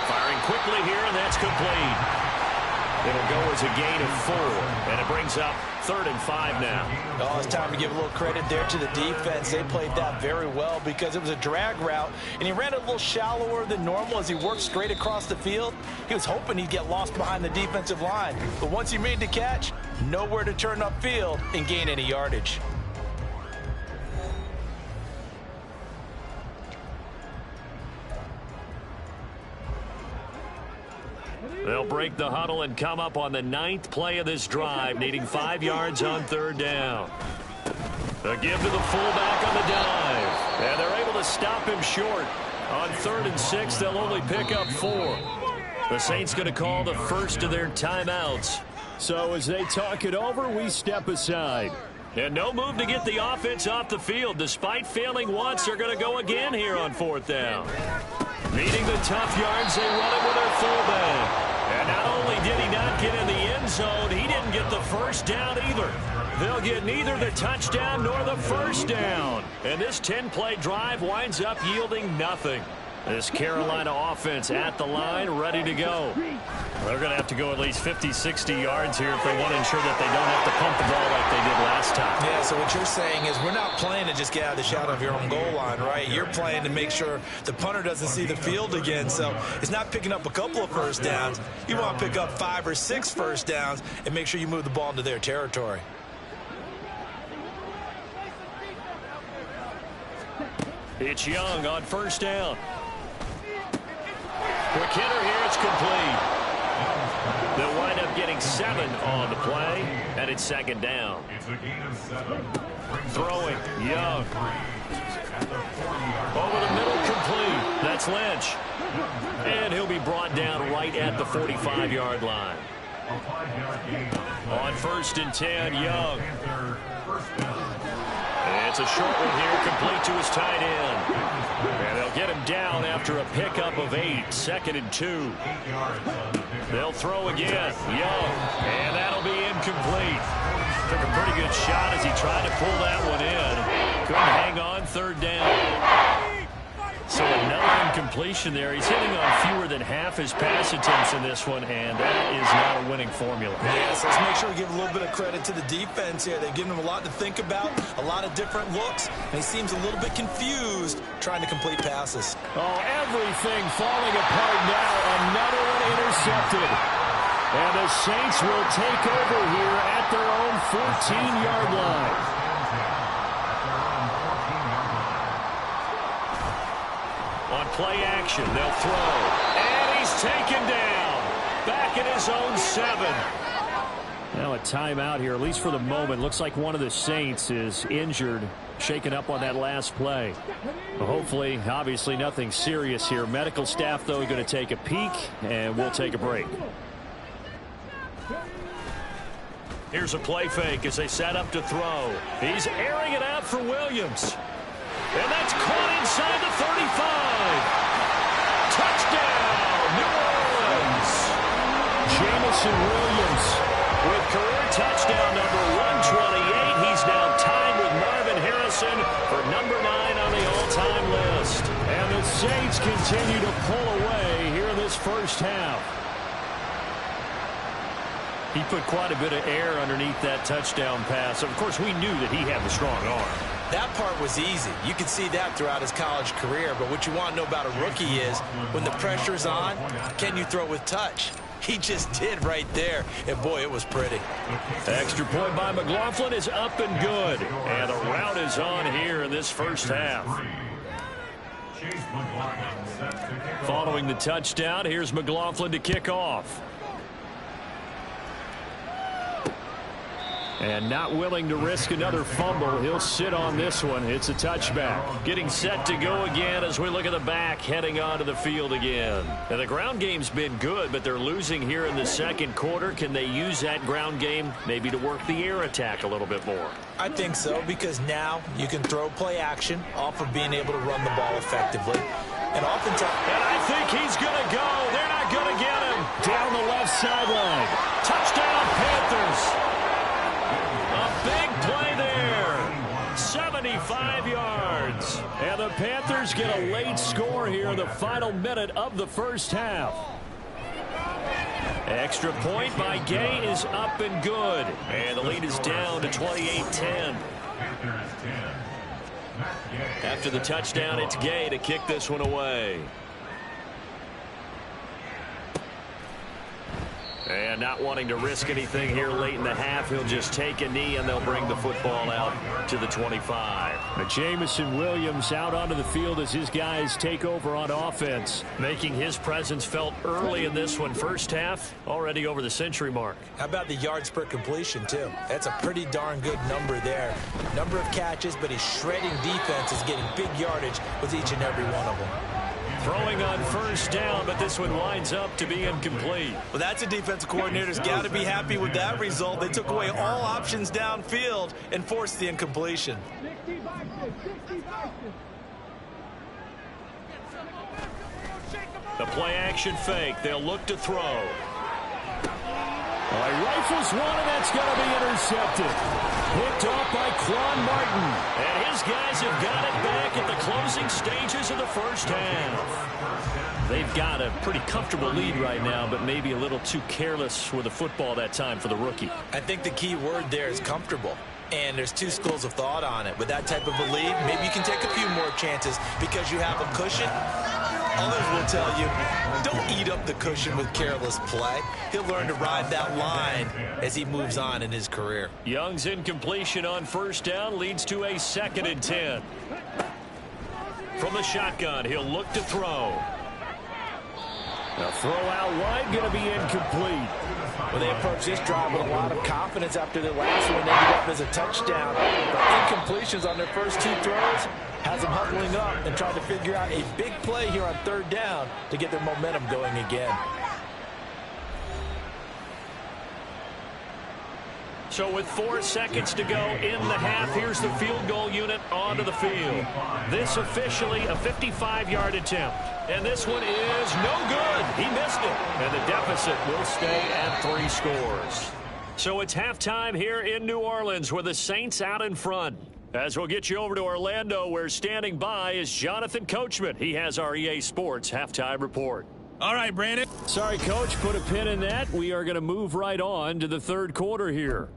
Firing quickly here, and that's complete. It'll go as a gain of 4, and it brings up 3rd and 5 now. Oh, it's time to give a little credit there to the defense. They played that very well because it was a drag route, and he ran it a little shallower than normal as he worked straight across the field. He was hoping he'd get lost behind the defensive line, but once he made the catch, nowhere to turn upfield and gain any yardage. They'll break the huddle and come up on the 9th play of this drive, needing 5 yards on 3rd down. The give to the fullback on the dive, and they're able to stop him short. On 3rd and 6, they'll only pick up 4. The Saints going to call the first of their timeouts. So as they talk it over, we step aside. And no move to get the offense off the field. Despite failing once, they're going to go again here on 4th down. Needing the tough yards, they run it with their fullback. And not only did he not get in the end zone, he didn't get the first down either. They'll get neither the touchdown nor the first down. And this 10-play drive winds up yielding nothing. This Carolina offense at the line, ready to go. They're going to have to go at least 50, 60 yards here if they want to ensure that they don't have to pump the ball like they did last time. Yeah, so what you're saying is we're not playing to just get out of the shadow of your own goal line, right? You're playing to make sure the punter doesn't see the field again. So it's not picking up a couple of first downs. You want to pick up 5 or 6 first downs and make sure you move the ball into their territory. It's Young on first down. Quick hitter here, it's complete. They'll wind up getting 7 on the play, and it's 2nd down. It's a gain of 7. Throwing, Young. Over the middle, complete. That's Lynch. And he'll be brought down right at the 45-yard line. On 1st and 10, Young. And it's a short one here, complete to his tight end. And they'll get him down after a pickup of 8, 2nd and 2. They'll throw again, Young, and that'll be incomplete. Took a pretty good shot as he tried to pull that one in. Couldn't hang on, 3rd down. So another incompletion there. He's hitting on fewer than half his pass attempts in this one, and that is not a winning formula. Yes, let's make sure we give a little bit of credit to the defense here. They've given him a lot to think about, a lot of different looks, and he seems a little bit confused trying to complete passes. Oh, everything falling apart now. Another one intercepted. And the Saints will take over here at their own 14-yard line. On play action, they'll throw. And he's taken down. Back at his own 7. Now a timeout here, at least for the moment. Looks like one of the Saints is injured, shaken up on that last play. Hopefully, obviously nothing serious here. Medical staff, though, going to take a peek, and we'll take a break. Here's a play fake as they set up to throw. He's airing it out for Williams. And that's caught inside the 35. Touchdown, New Orleans. Jameson Williams with career touchdown number 128. He's now tied with Marvin Harrison for number 9 on the all-time list. And the Saints continue to pull away here in this first half. He put quite a bit of air underneath that touchdown pass. Of course, we knew that he had the strong arm. That part was easy. You could see that throughout his college career. But what you want to know about a rookie is when the pressure's on, can you throw with touch? He just did right there. And, boy, it was pretty. Extra point by McLaughlin is up and good. And the route is on here in this first half. Following the touchdown, here's McLaughlin to kick off. And not willing to risk another fumble. He'll sit on this one. It's a touchback. Getting set to go again as we look at the back heading onto the field again. Now, the ground game's been good, but they're losing here in the second quarter. Can they use that ground game maybe to work the air attack a little bit more? I think so, because now you can throw play action off of being able to run the ball effectively. And oftentimes... And I think he's going to go. They're not going to get him. Down the left sideline. Touchdown, Panthers. Big play there. 75 yards. And the Panthers get a late score here in the final minute of the first half. Extra point by Gay is up and good. And the lead is down to 28-10. After the touchdown, it's Gay to kick this one away. And not wanting to risk anything here late in the half, he'll just take a knee, and they'll bring the football out to the 25. Now, Jamison Williams out onto the field as his guys take over on offense, making his presence felt early in this one. First half, already over the century mark. How about the yards per completion, too? That's a pretty darn good number there. Number of catches, but his shredding defense is getting big yardage with each and every one of them. Throwing on first down, but this one winds up to be incomplete. Well, that's a defensive coordinator's got to be happy with that result. They took away all options downfield and forced the incompletion. The play action fake. They'll look to throw. Rifles one, and that's going to be intercepted. Picked off by Quan Martin. And his guys have got it back at the closing stages of the first half. They've got a pretty comfortable lead right now, but maybe a little too careless with the football that time for the rookie. I think the key word there is comfortable. And there's two schools of thought on it. With that type of a lead, maybe you can take a few more chances because you have a cushion. Others will tell you, don't eat up the cushion with careless play. He'll learn to ride that line as he moves on in his career. Young's incompletion on first down leads to a 2nd and 10. From the shotgun, he'll look to throw. Now throw out wide, going to be incomplete. Well, they approach this drive with a lot of confidence after their last one ended up as a touchdown. But incompletions on their first two throws has them huddling up and trying to figure out a big play here on third down to get their momentum going again. So with 4 seconds to go in the half, here's the field goal unit onto the field. This officially a 55-yard attempt. And this one is no good. He missed it. And the deficit will stay at 3 scores. So it's halftime here in New Orleans with the Saints out in front. As we'll get you over to Orlando, where standing by is Jonathan Coachman. He has our EA Sports halftime report. All right, Brandon. Sorry, Coach, put a pin in that. We are going to move right on to the third quarter here.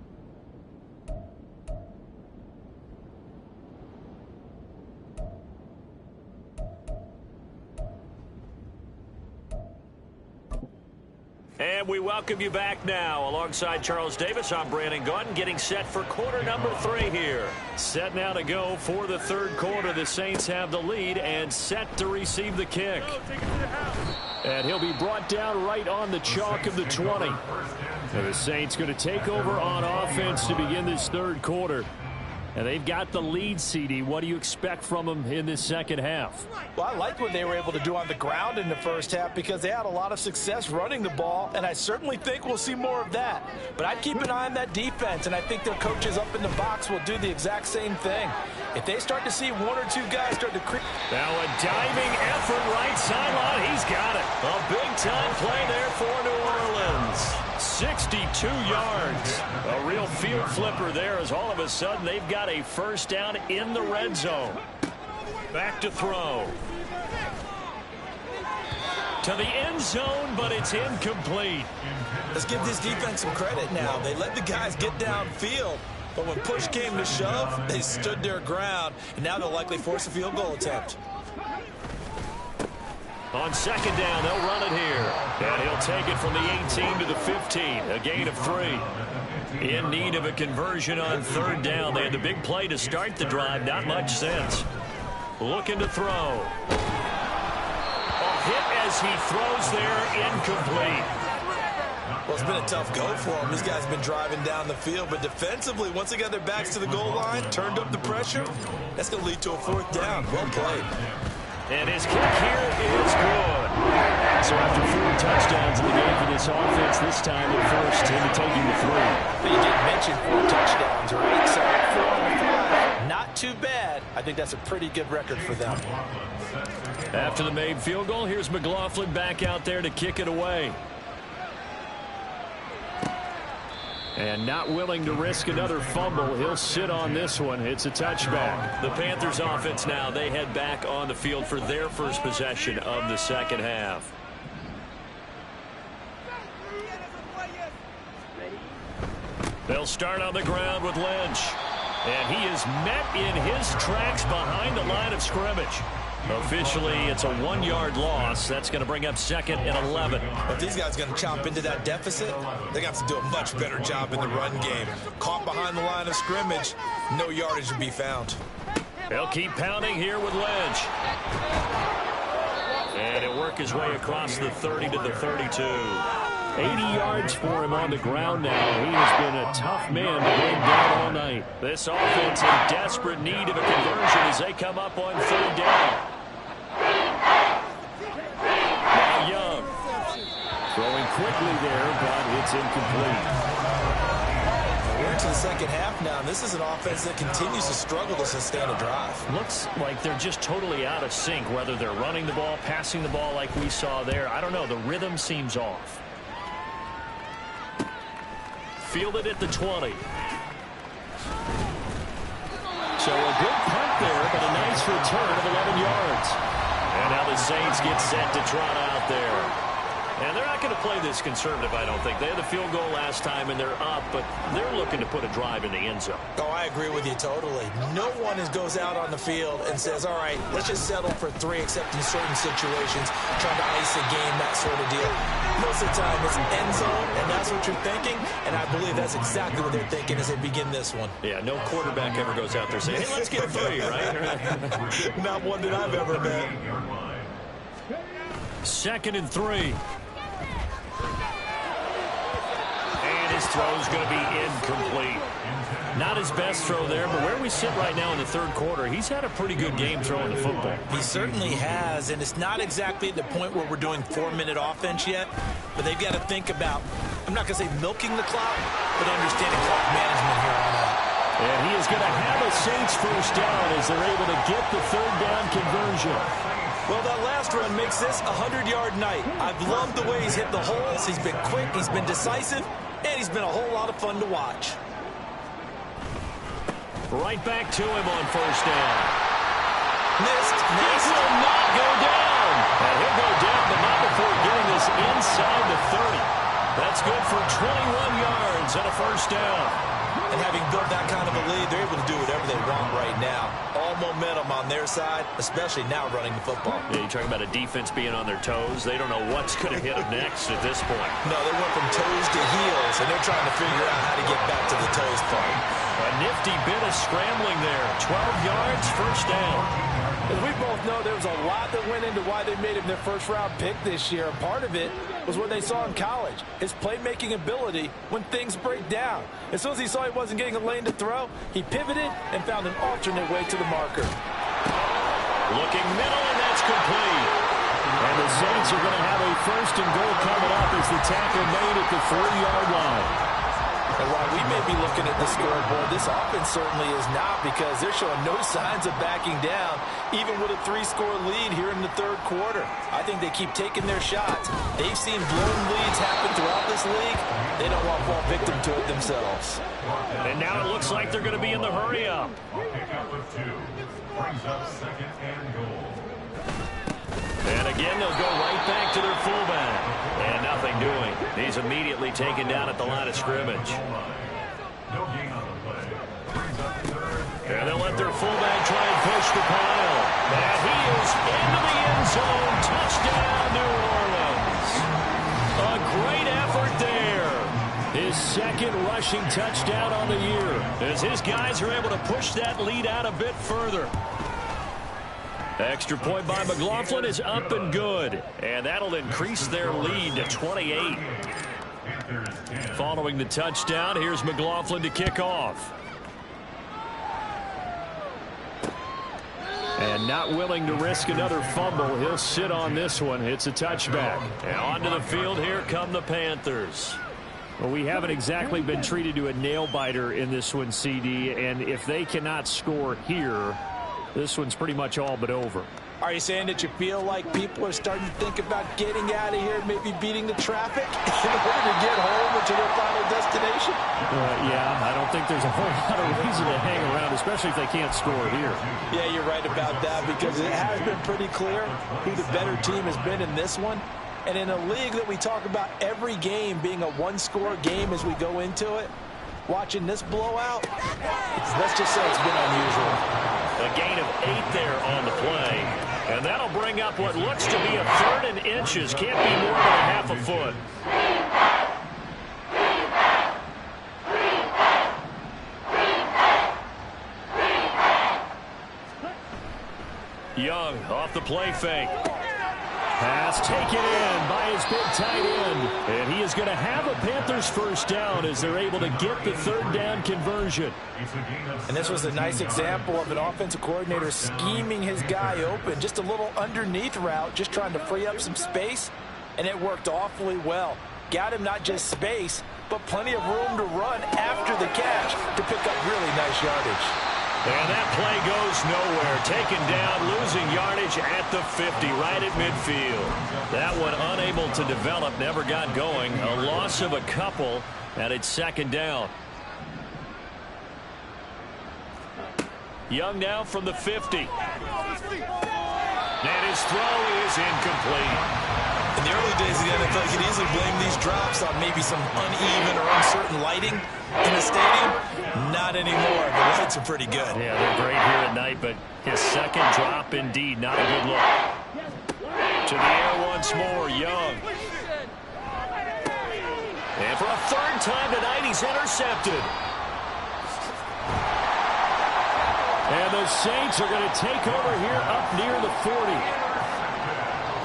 And we welcome you back now. Alongside Charles Davis, I'm Brandon Gaudin, getting set for quarter number 3 here. Set now to go for the third quarter. The Saints have the lead and set to receive the kick. And he'll be brought down right on the chalk of the 20. And the Saints going to take over on offense to begin this third quarter. And they've got the lead, CD. What do you expect from them in this second half? Well, I like what they were able to do on the ground in the first half because they had a lot of success running the ball, and I certainly think we'll see more of that. But I'd keep an eye on that defense, and I think their coaches up in the box will do the exact same thing. If they start to see 1 or 2 guys start to creep. Now a diving effort right sideline. He's got it. A big-time play there for New Orleans. 62 yards. A real field flipper there as all of a sudden they've got a first down in the red zone. Back to throw. To the end zone, but it's incomplete. Let's give this defense some credit now. They let the guys get downfield, But when push came to shove, they stood their ground, and now they'll likely force a field goal attempt. On second down, they'll run it here. And he'll take it from the 18 to the 15, a gain of 3. In need of a conversion on third down. They had the big play to start the drive, not much sense. Looking to throw. A hit as he throws there, incomplete. Well, it's been a tough go for them. These guys have been driving down the field, but defensively, once they got their backs to the goal line, turned up the pressure, that's going to lead to a fourth down. Well played. And his kick here is good. So after 4 touchdowns in the game for this offense, this time at first into taking the 3. But you didn't mention 4 touchdowns, right? So 4 on 5. Not too bad. I think that's a pretty good record for them. After the made field goal, here's McLaughlin back out there to kick it away. And not willing to risk another fumble. He'll sit on this one. It's a touchback. The Panthers offense now, they head back on the field for their first possession of the second half. They'll start on the ground with Lynch. And he is met in his tracks behind the line of scrimmage. Officially, it's a 1-yard loss. That's going to bring up second and 11. If these guys are going to chomp into that deficit, they're going to have to do a much better job in the run game. Caught behind the line of scrimmage, no yardage to be found. They'll keep pounding here with Lynch. And he'll work his way across the 30 to the 32. 80 yards for him on the ground now. He has been a tough man to bring down all night. This offense in desperate need of a conversion as they come up on third down. Now Young. Throwing quickly there, but it's incomplete. We're into the second half now, and this is an offense that continues to struggle to sustain a drive. Looks like they're just totally out of sync, whether they're running the ball, passing the ball like we saw there. I don't know. The rhythm seems off. Fielded at the 20. So a good punt there, but a nice return of 11 yards. And now the Saints get set to trot out there. And they're not going to play this conservative, I don't think. They had the field goal last time, and they're up, but they're looking to put a drive in the end zone. Oh, I agree with you totally. No one goes out on the field and says, all right, let's just settle for 3, except in certain situations, trying to ice a game, that sort of deal. Most of the time, it's end zone, and that's what you're thinking, and I believe that's exactly what they're thinking as they begin this one. Yeah, no quarterback ever goes out there saying, hey, let's get 3, right? Not one that I've ever met. Second and 3. His throw's going to be incomplete. Not his best throw there, but where we sit right now in the third quarter, he's had a pretty good game throwing the football. He certainly has, and it's not exactly at the point where we're doing 4-minute offense yet, but they've got to think about, I'm not going to say milking the clock, but understanding clock management here on out. And he is going to have a Saints first down as they're able to get the third down conversion. Well, that last run makes this a 100-yard night. I've loved the way he's hit the holes. He's been quick, he's been decisive, and he's been a whole lot of fun to watch. Right back to him on first down. Missed. He will not go down. And he'll go down, but not before getting this inside the 30. That's good for 21 yards and a first down. And having built that kind of a lead, they're able to do whatever they want right now. All momentum on their side, especially now running the football. Yeah, you're talking about a defense being on their toes. They don't know what's going to hit them next at this point. No, they went from toes to heels, and they're trying to figure out how to get back to the toes part. A nifty bit of scrambling there. 12 yards, first down. As we both know, there was a lot that went into why they made him their first-round pick this year. And part of it was what they saw in college, his playmaking ability when things break down. As soon as he saw he wasn't getting a lane to throw, he pivoted and found an alternate way to the marker. Looking middle, and that's complete. And the Saints are going to have a first and goal coming up as the tackle made at the 3-yard line. And while we may be looking at the scoreboard, this offense certainly is not, because they're showing no signs of backing down, even with a 3-score lead here in the third quarter. I think they keep taking their shots. They've seen blown leads happen throughout this league. They don't want to fall victim to it themselves. And now it looks like they're going to be in the hurry-up. Pickup of 2 brings up second and goal. And again, they'll go right back to their fullback. And nothing doing. He's immediately taken down at the line of scrimmage. No gain on the play. And they'll let their fullback try and push the pile. And he is into the end zone. Touchdown, New Orleans. A great effort there. His second rushing touchdown on the year, as his guys are able to push that lead out a bit further. Extra point by McLaughlin is up and good. And that'll increase their lead to 28. Following the touchdown, here's McLaughlin to kick off. And not willing to risk another fumble, he'll sit on this one. It's a touchback. And onto the field, here come the Panthers. Well, we haven't exactly been treated to a nail-biter in this one, CD. And if they cannot score here, this one's pretty much all but over. Are you saying that you feel like people are starting to think about getting out of here and maybe beating the traffic in order to get home or to their final destination? Yeah, I don't think there's a whole lot of reason to hang around, especially if they can't score here. Yeah, you're right about that, because it has been pretty clear who the better team has been in this one. And in a league that we talk about every game being a one-score game as we go into it, watching this blowout, let's just say it's been unusual. A gain of 8 there on the play. And that'll bring up what looks to be a 3rd and inches. Can't be more than a half a foot. Young off the play fake. Pass taken in by his big tight end. And he is going to have a Panthers first down as they're able to get the 3rd down conversion. And this was a nice example of an offensive coordinator scheming his guy open. Just a little underneath route, just trying to free up some space. And it worked awfully well. Got him not just space, but plenty of room to run after the catch to pick up really nice yardage. And that play goes nowhere. Taken down, losing yardage at the 50, right at midfield. That one unable to develop, never got going. A loss of a couple, and it's 2nd down. Young now from the 50. And his throw is incomplete. In the early days of the NFL, you could easily blame these drops on maybe some uneven or uncertain lighting in the stadium. Not anymore. The lights are pretty good. Yeah, they're great here at night, but his second drop, indeed, not a good look. To the air once more, Young. And for a 3rd time tonight, he's intercepted. And the Saints are going to take over here up near the 40.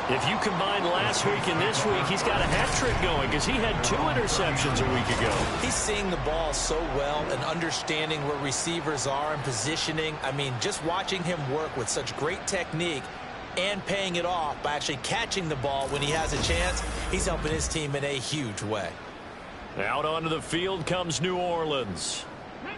If you combine last week and this week, he's got a hat trick going because he had 2 interceptions a week ago. He's seeing the ball so well and understanding where receivers are and positioning. I mean, just watching him work with such great technique and paying it off by actually catching the ball when he has a chance, he's helping his team in a huge way. Out onto the field comes New Orleans.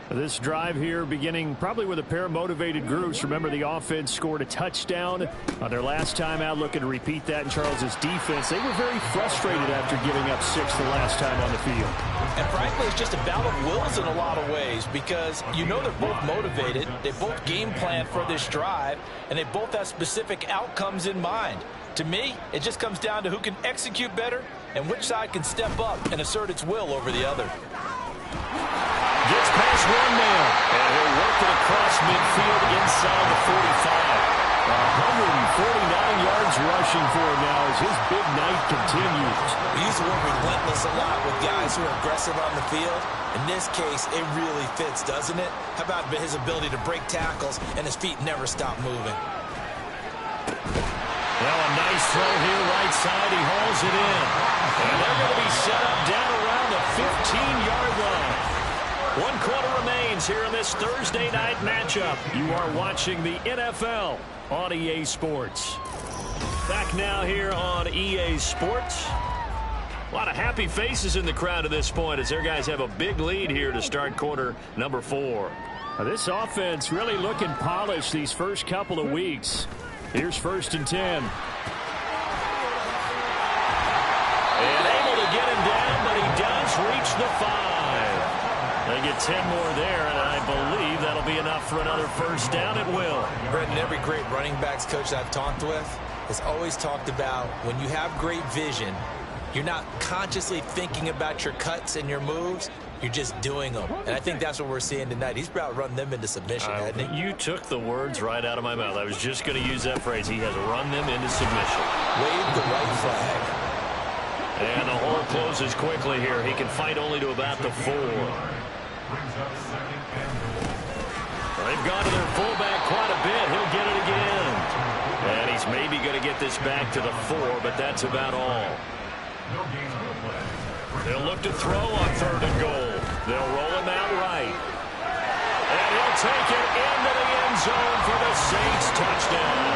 This drive here beginning probably with a pair of motivated groups. Remember, the offense scored a touchdown on their last time out, looking to repeat that in Charles's defense. They were very frustrated after giving up 6 the last time on the field. And frankly, it's just a battle of wills in a lot of ways, because you know they're both motivated. They both game plan for this drive, and they both have specific outcomes in mind. To me, it just comes down to who can execute better and which side can step up and assert its will over the other. Gets past one man, and he'll work it across midfield inside the 45. 149 yards rushing for him now as his big night continues. We use the word relentless a lot with guys who are aggressive on the field. In this case, it really fits, doesn't it? How about his ability to break tackles and his feet never stop moving? Well, a nice throw here right side. He hauls it in. And they're going to be set up down around the 15-yard line. 1 quarter remains here in this Thursday night matchup. You are watching the NFL on EA Sports. Back now here on EA Sports. A lot of happy faces in the crowd at this point as their guys have a big lead here to start quarter number 4. Now, this offense really looking polished these first couple of weeks. Here's 1st and 10. And able to get him down, but he does reach the 5. They get 10 more there, and I believe that'll be enough for another first down. It will. Brendan, every great running backs coach I've talked with has always talked about when you have great vision, You're not consciously thinking about your cuts and your moves. You're just doing them. And I think that's what we're seeing tonight. He's about run them into submission, hasn't he? You took the words right out of my mouth. I was just going to use that phrase. He has run them into submission. Wave the white flag. And the hole closes quickly here. He can fight only to about the 4. They've gone to their fullback quite a bit. He'll get it again. And he's maybe going to get this back to the 4, but that's about all. They'll look to throw on 3rd and goal. They'll roll him out right. And he'll take it into the end zone for the Saints touchdown.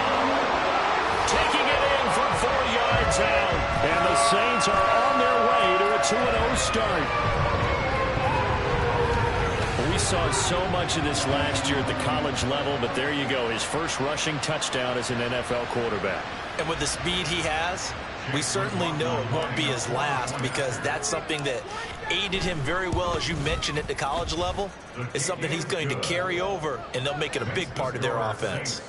Taking it in from 4 yards out. And the Saints are on their way to a 2-0 start. We saw so much of this last year at the college level, but there you go. His first rushing touchdown as an NFL quarterback. And with the speed he has, we certainly know it won't be his last, because that's something that aided him very well, as you mentioned, at the college level. It's something he's going to carry over, and they'll make it a big part of their offense.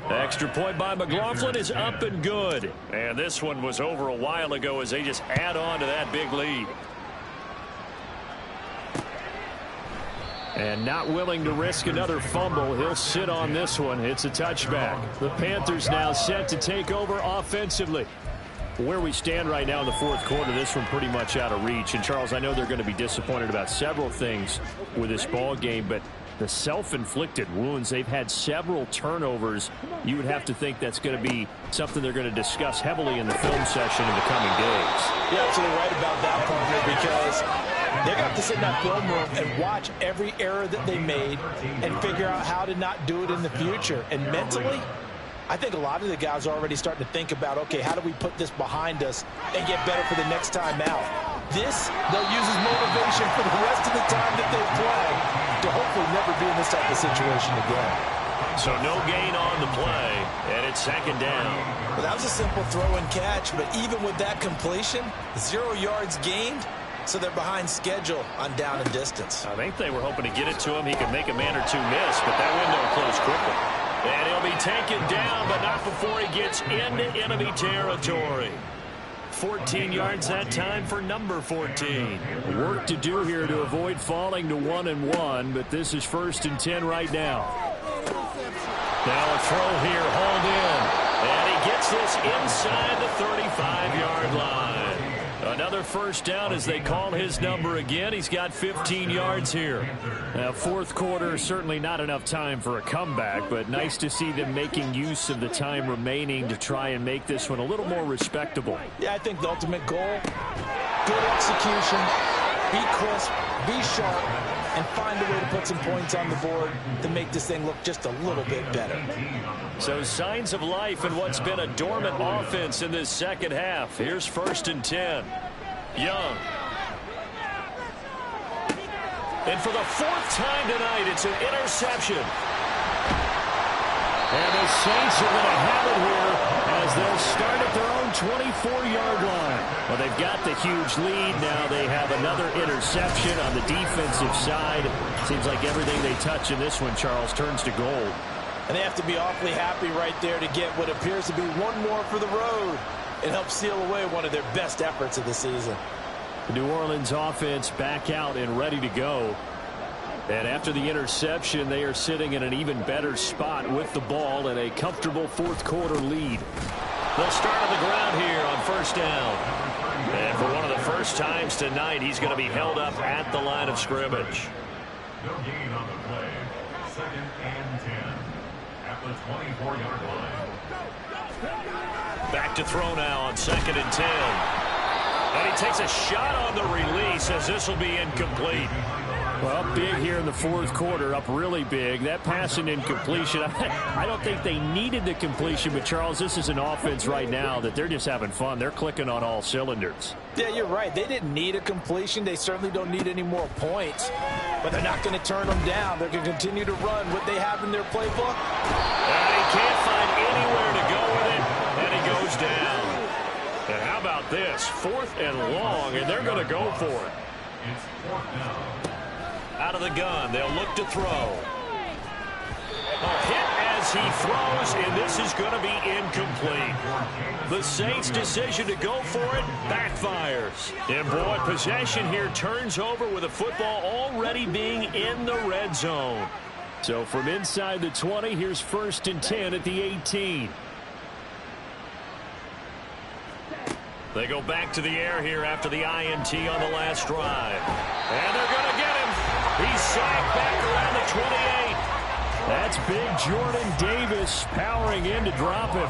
Extra point by McLaughlin is up and good. And this one was over a while ago as they just add on to that big lead. And not willing to risk another fumble. He'll sit on this one. It's a touchback. The Panthers now set to take over offensively. Where we stand right now in the 4th quarter, this one pretty much out of reach. And, Charles, I know they're going to be disappointed about several things with this ball game, but the self-inflicted wounds, they've had several turnovers. You would have to think that's going to be something they're going to discuss heavily in the film session in the coming days. You're absolutely right about that, partner, because they're going to have to sit in that film room and watch every error that they made and figure out how to not do it in the future. And mentally, I think a lot of the guys are already starting to think about, okay, how do we put this behind us and get better for the next time out? This, they'll use as motivation for the rest of the time that they play to hopefully never be in this type of situation again. So no gain on the play, and it's 2nd down. Well, that was a simple throw and catch, but even with that completion, 0 yards gained, so they're behind schedule on down and distance. I think they were hoping to get it to him. He could make a man or two miss, but that window closed quickly. And he'll be taken down, but not before he gets into enemy territory. 14 yards that time for number 14. Work to do here to avoid falling to 1-1, but this is 1st and 10 right now. Now a throw here, hauled in. And he gets this inside the 35-yard line. Another 1st down as they call his number again. He's got 15 yards here. Now, 4th quarter, certainly not enough time for a comeback, but nice to see them making use of the time remaining to try and make this one a little more respectable. Yeah, I think the ultimate goal, good execution, be crisp, be sharp, and find a way to put some points on the board to make this thing look just a little bit better. So signs of life in what's been a dormant offense in this 2nd half. Here's 1st and 10. Young. And for the 4th time tonight, it's an interception. And the Saints are going to have it here as they'll start at their own 24-yard line. Well, they've got the huge lead. Now they have another interception on the defensive side. Seems like everything they touch in this one, Charles, turns to gold. And they have to be awfully happy right there to get what appears to be one more for the road. It helps seal away one of their best efforts of the season. The New Orleans offense back out and ready to go. And after the interception, they are sitting in an even better spot with the ball and a comfortable 4th quarter lead. They'll start on the ground here on 1st down. And for one of the first times tonight, he's going to be held up at the line of scrimmage. No gain on the play. 2nd and 10 at the 24-yard line. Back to throw now on 2nd and 10. And he takes a shot on the release as this will be incomplete. Well, big here in the 4th quarter, up really big. That pass and incompletion, I don't think they needed the completion, but, Charles, this is an offense right now that they're just having fun. They're clicking on all cylinders. Yeah, you're right. They didn't need a completion. They certainly don't need any more points, but they're not going to turn them down. They're going to continue to run what they have in their playbook. And he can't find anywhere to go with it, and he goes down. And how about this? 4th and long, and they're going to go for it. It's 4th down. Out of the gun, they'll look to throw. A hit as as he throws, and this is going to be incomplete. The Saints' decision to go for it backfires. And, boy, possession here turns over with the football already being in the red zone. So from inside the 20, here's 1st and 10 at the 18. They go back to the air here after the INT on the last drive. And they're going to get him. He's sacked back around the 28. That's big Jordan Davis powering in to drop him.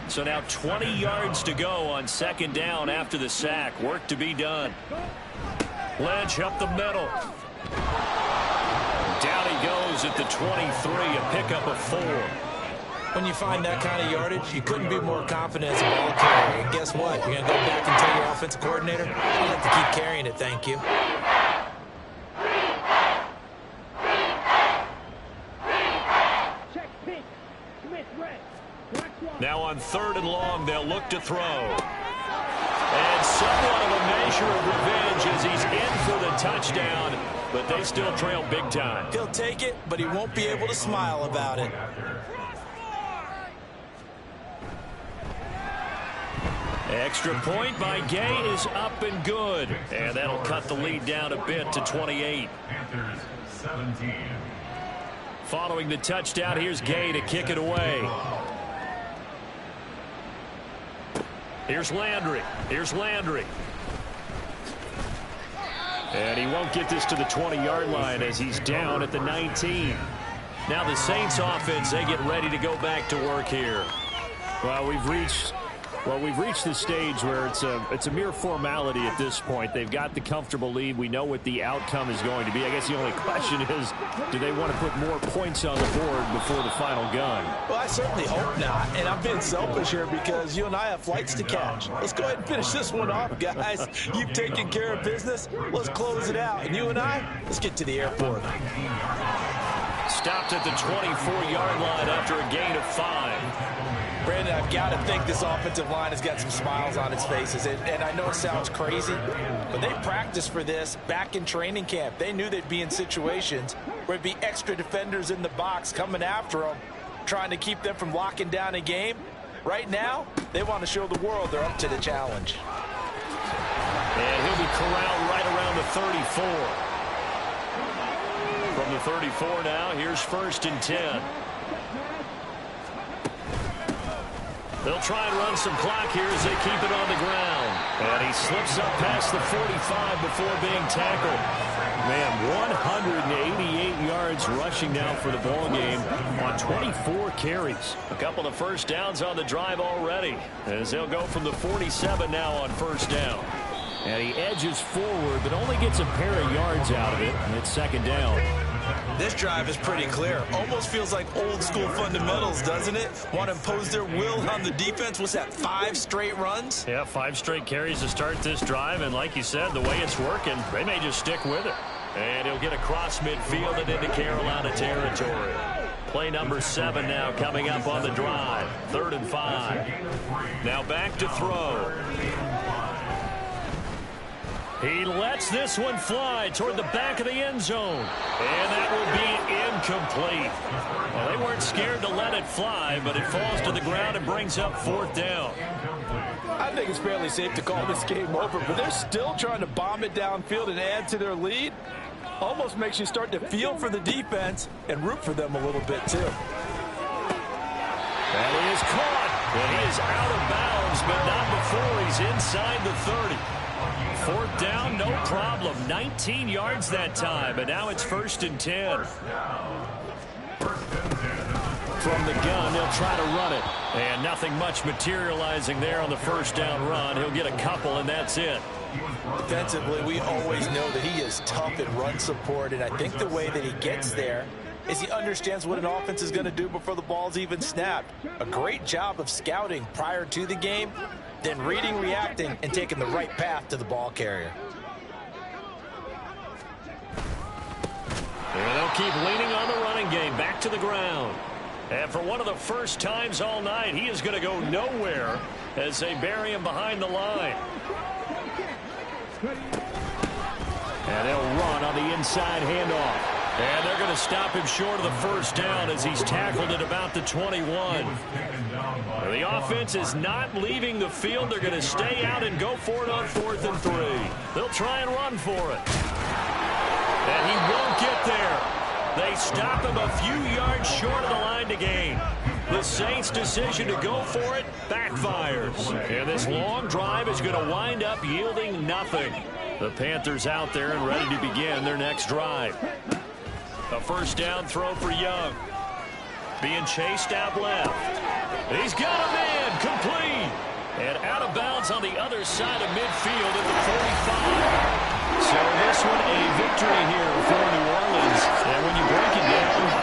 So now 20 yards to go on 2nd down after the sack. Work to be done. Lynch up the middle. Down he goes at the 23, a pickup of 4. When you find that kind of yardage, you couldn't be more confident as a ball carrier. And guess what? You're going to go back and tell your offensive coordinator, you have to keep carrying it, thank you. Now on 3rd and long, they'll look to throw. And somewhat of a measure of revenge as he's in for the touchdown, but they still trail big time. He'll take it, but he won't be able to smile about it. Extra point by Gay is up and good. And that'll cut the lead down a bit to 28. Panthers 17. Following the touchdown, here's Gay to kick it away. Here's Landry. Here's Landry. And he won't get this to the 20-yard line as he's down at the 19. Now the Saints offense, they get ready to go back to work here. Well, we've reached the stage where it's a mere formality at this point. They've got the comfortable lead. We know what the outcome is going to be. I guess the only question is, do they want to put more points on the board before the final gun? Well, I certainly hope not. And I'm being selfish here because you and I have flights to catch. Let's go ahead and finish this one off, guys. You've taken care of business. Let's close it out. And you and I, let's get to the airport. Stopped at the 24-yard line after a gain of 5. Brandon, I've got to think this offensive line has got some smiles on its faces. And I know it sounds crazy, but they practiced for this back in training camp. They knew they'd be in situations where it'd be extra defenders in the box coming after them, trying to keep them from locking down a game. Right now, they want to show the world they're up to the challenge. And he'll be corralled right around the 34. From the 34 now, here's 1st and 10. They'll try and run some clock here as they keep it on the ground. And he slips up past the 45 before being tackled. Man, 188 yards rushing now for the ball game on 24 carries. A couple of first downs on the drive already, as they'll go from the 47 now on 1st down. And he edges forward, but only gets a pair of yards out of it, and it's 2nd down. This drive is pretty clear. Almost feels like old school fundamentals, doesn't it? Want to impose their will on the defense. What's that, 5 straight runs? Yeah, 5 straight carries to start this drive, and like you said, the way it's working, they may just stick with it. And he'll get across midfield and into Carolina territory. Play number 7 now coming up on the drive. 3rd and 5. Now back to throw. He lets this one fly toward the back of the end zone. And that will be incomplete. Well, they weren't scared to let it fly, but it falls to the ground and brings up 4th down. I think it's fairly safe to call this game over, but they're still trying to bomb it downfield and add to their lead. Almost makes you start to feel for the defense and root for them a little bit, too. And he is caught. And he is out of bounds, but not before he's inside the 30. 4th down, no problem. 19 yards that time, and now it's 1st and 10. From the gun, they'll try to run it. And nothing much materializing there on the 1st down run. He'll get a couple, and that's it. Defensively, we always know that he is tough in run support, and I think the way that he gets there is he understands what an offense is going to do before the ball's even snapped. A great job of scouting prior to the game, then reading, reacting, and taking the right path to the ball carrier. And they'll keep leaning on the running game, back to the ground. And for one of the first times all night, he is going to go nowhere as they bury him behind the line. And they'll run on the inside handoff. And they're going to stop him short of the first down as he's tackled at about the 21. The offense is not leaving the field. They're going to stay out and go for it on 4th and 3. They'll try and run for it. And he won't get there. They stop him a few yards short of the line to gain. The Saints' decision to go for it backfires. And this long drive is going to wind up yielding nothing. The Panthers out there and ready to begin their next drive. A first down throw for Young. Being chased out left. He's got a man complete. And out of bounds on the other side of midfield at the 45. So this one a victory here for New Orleans. And when you break it down,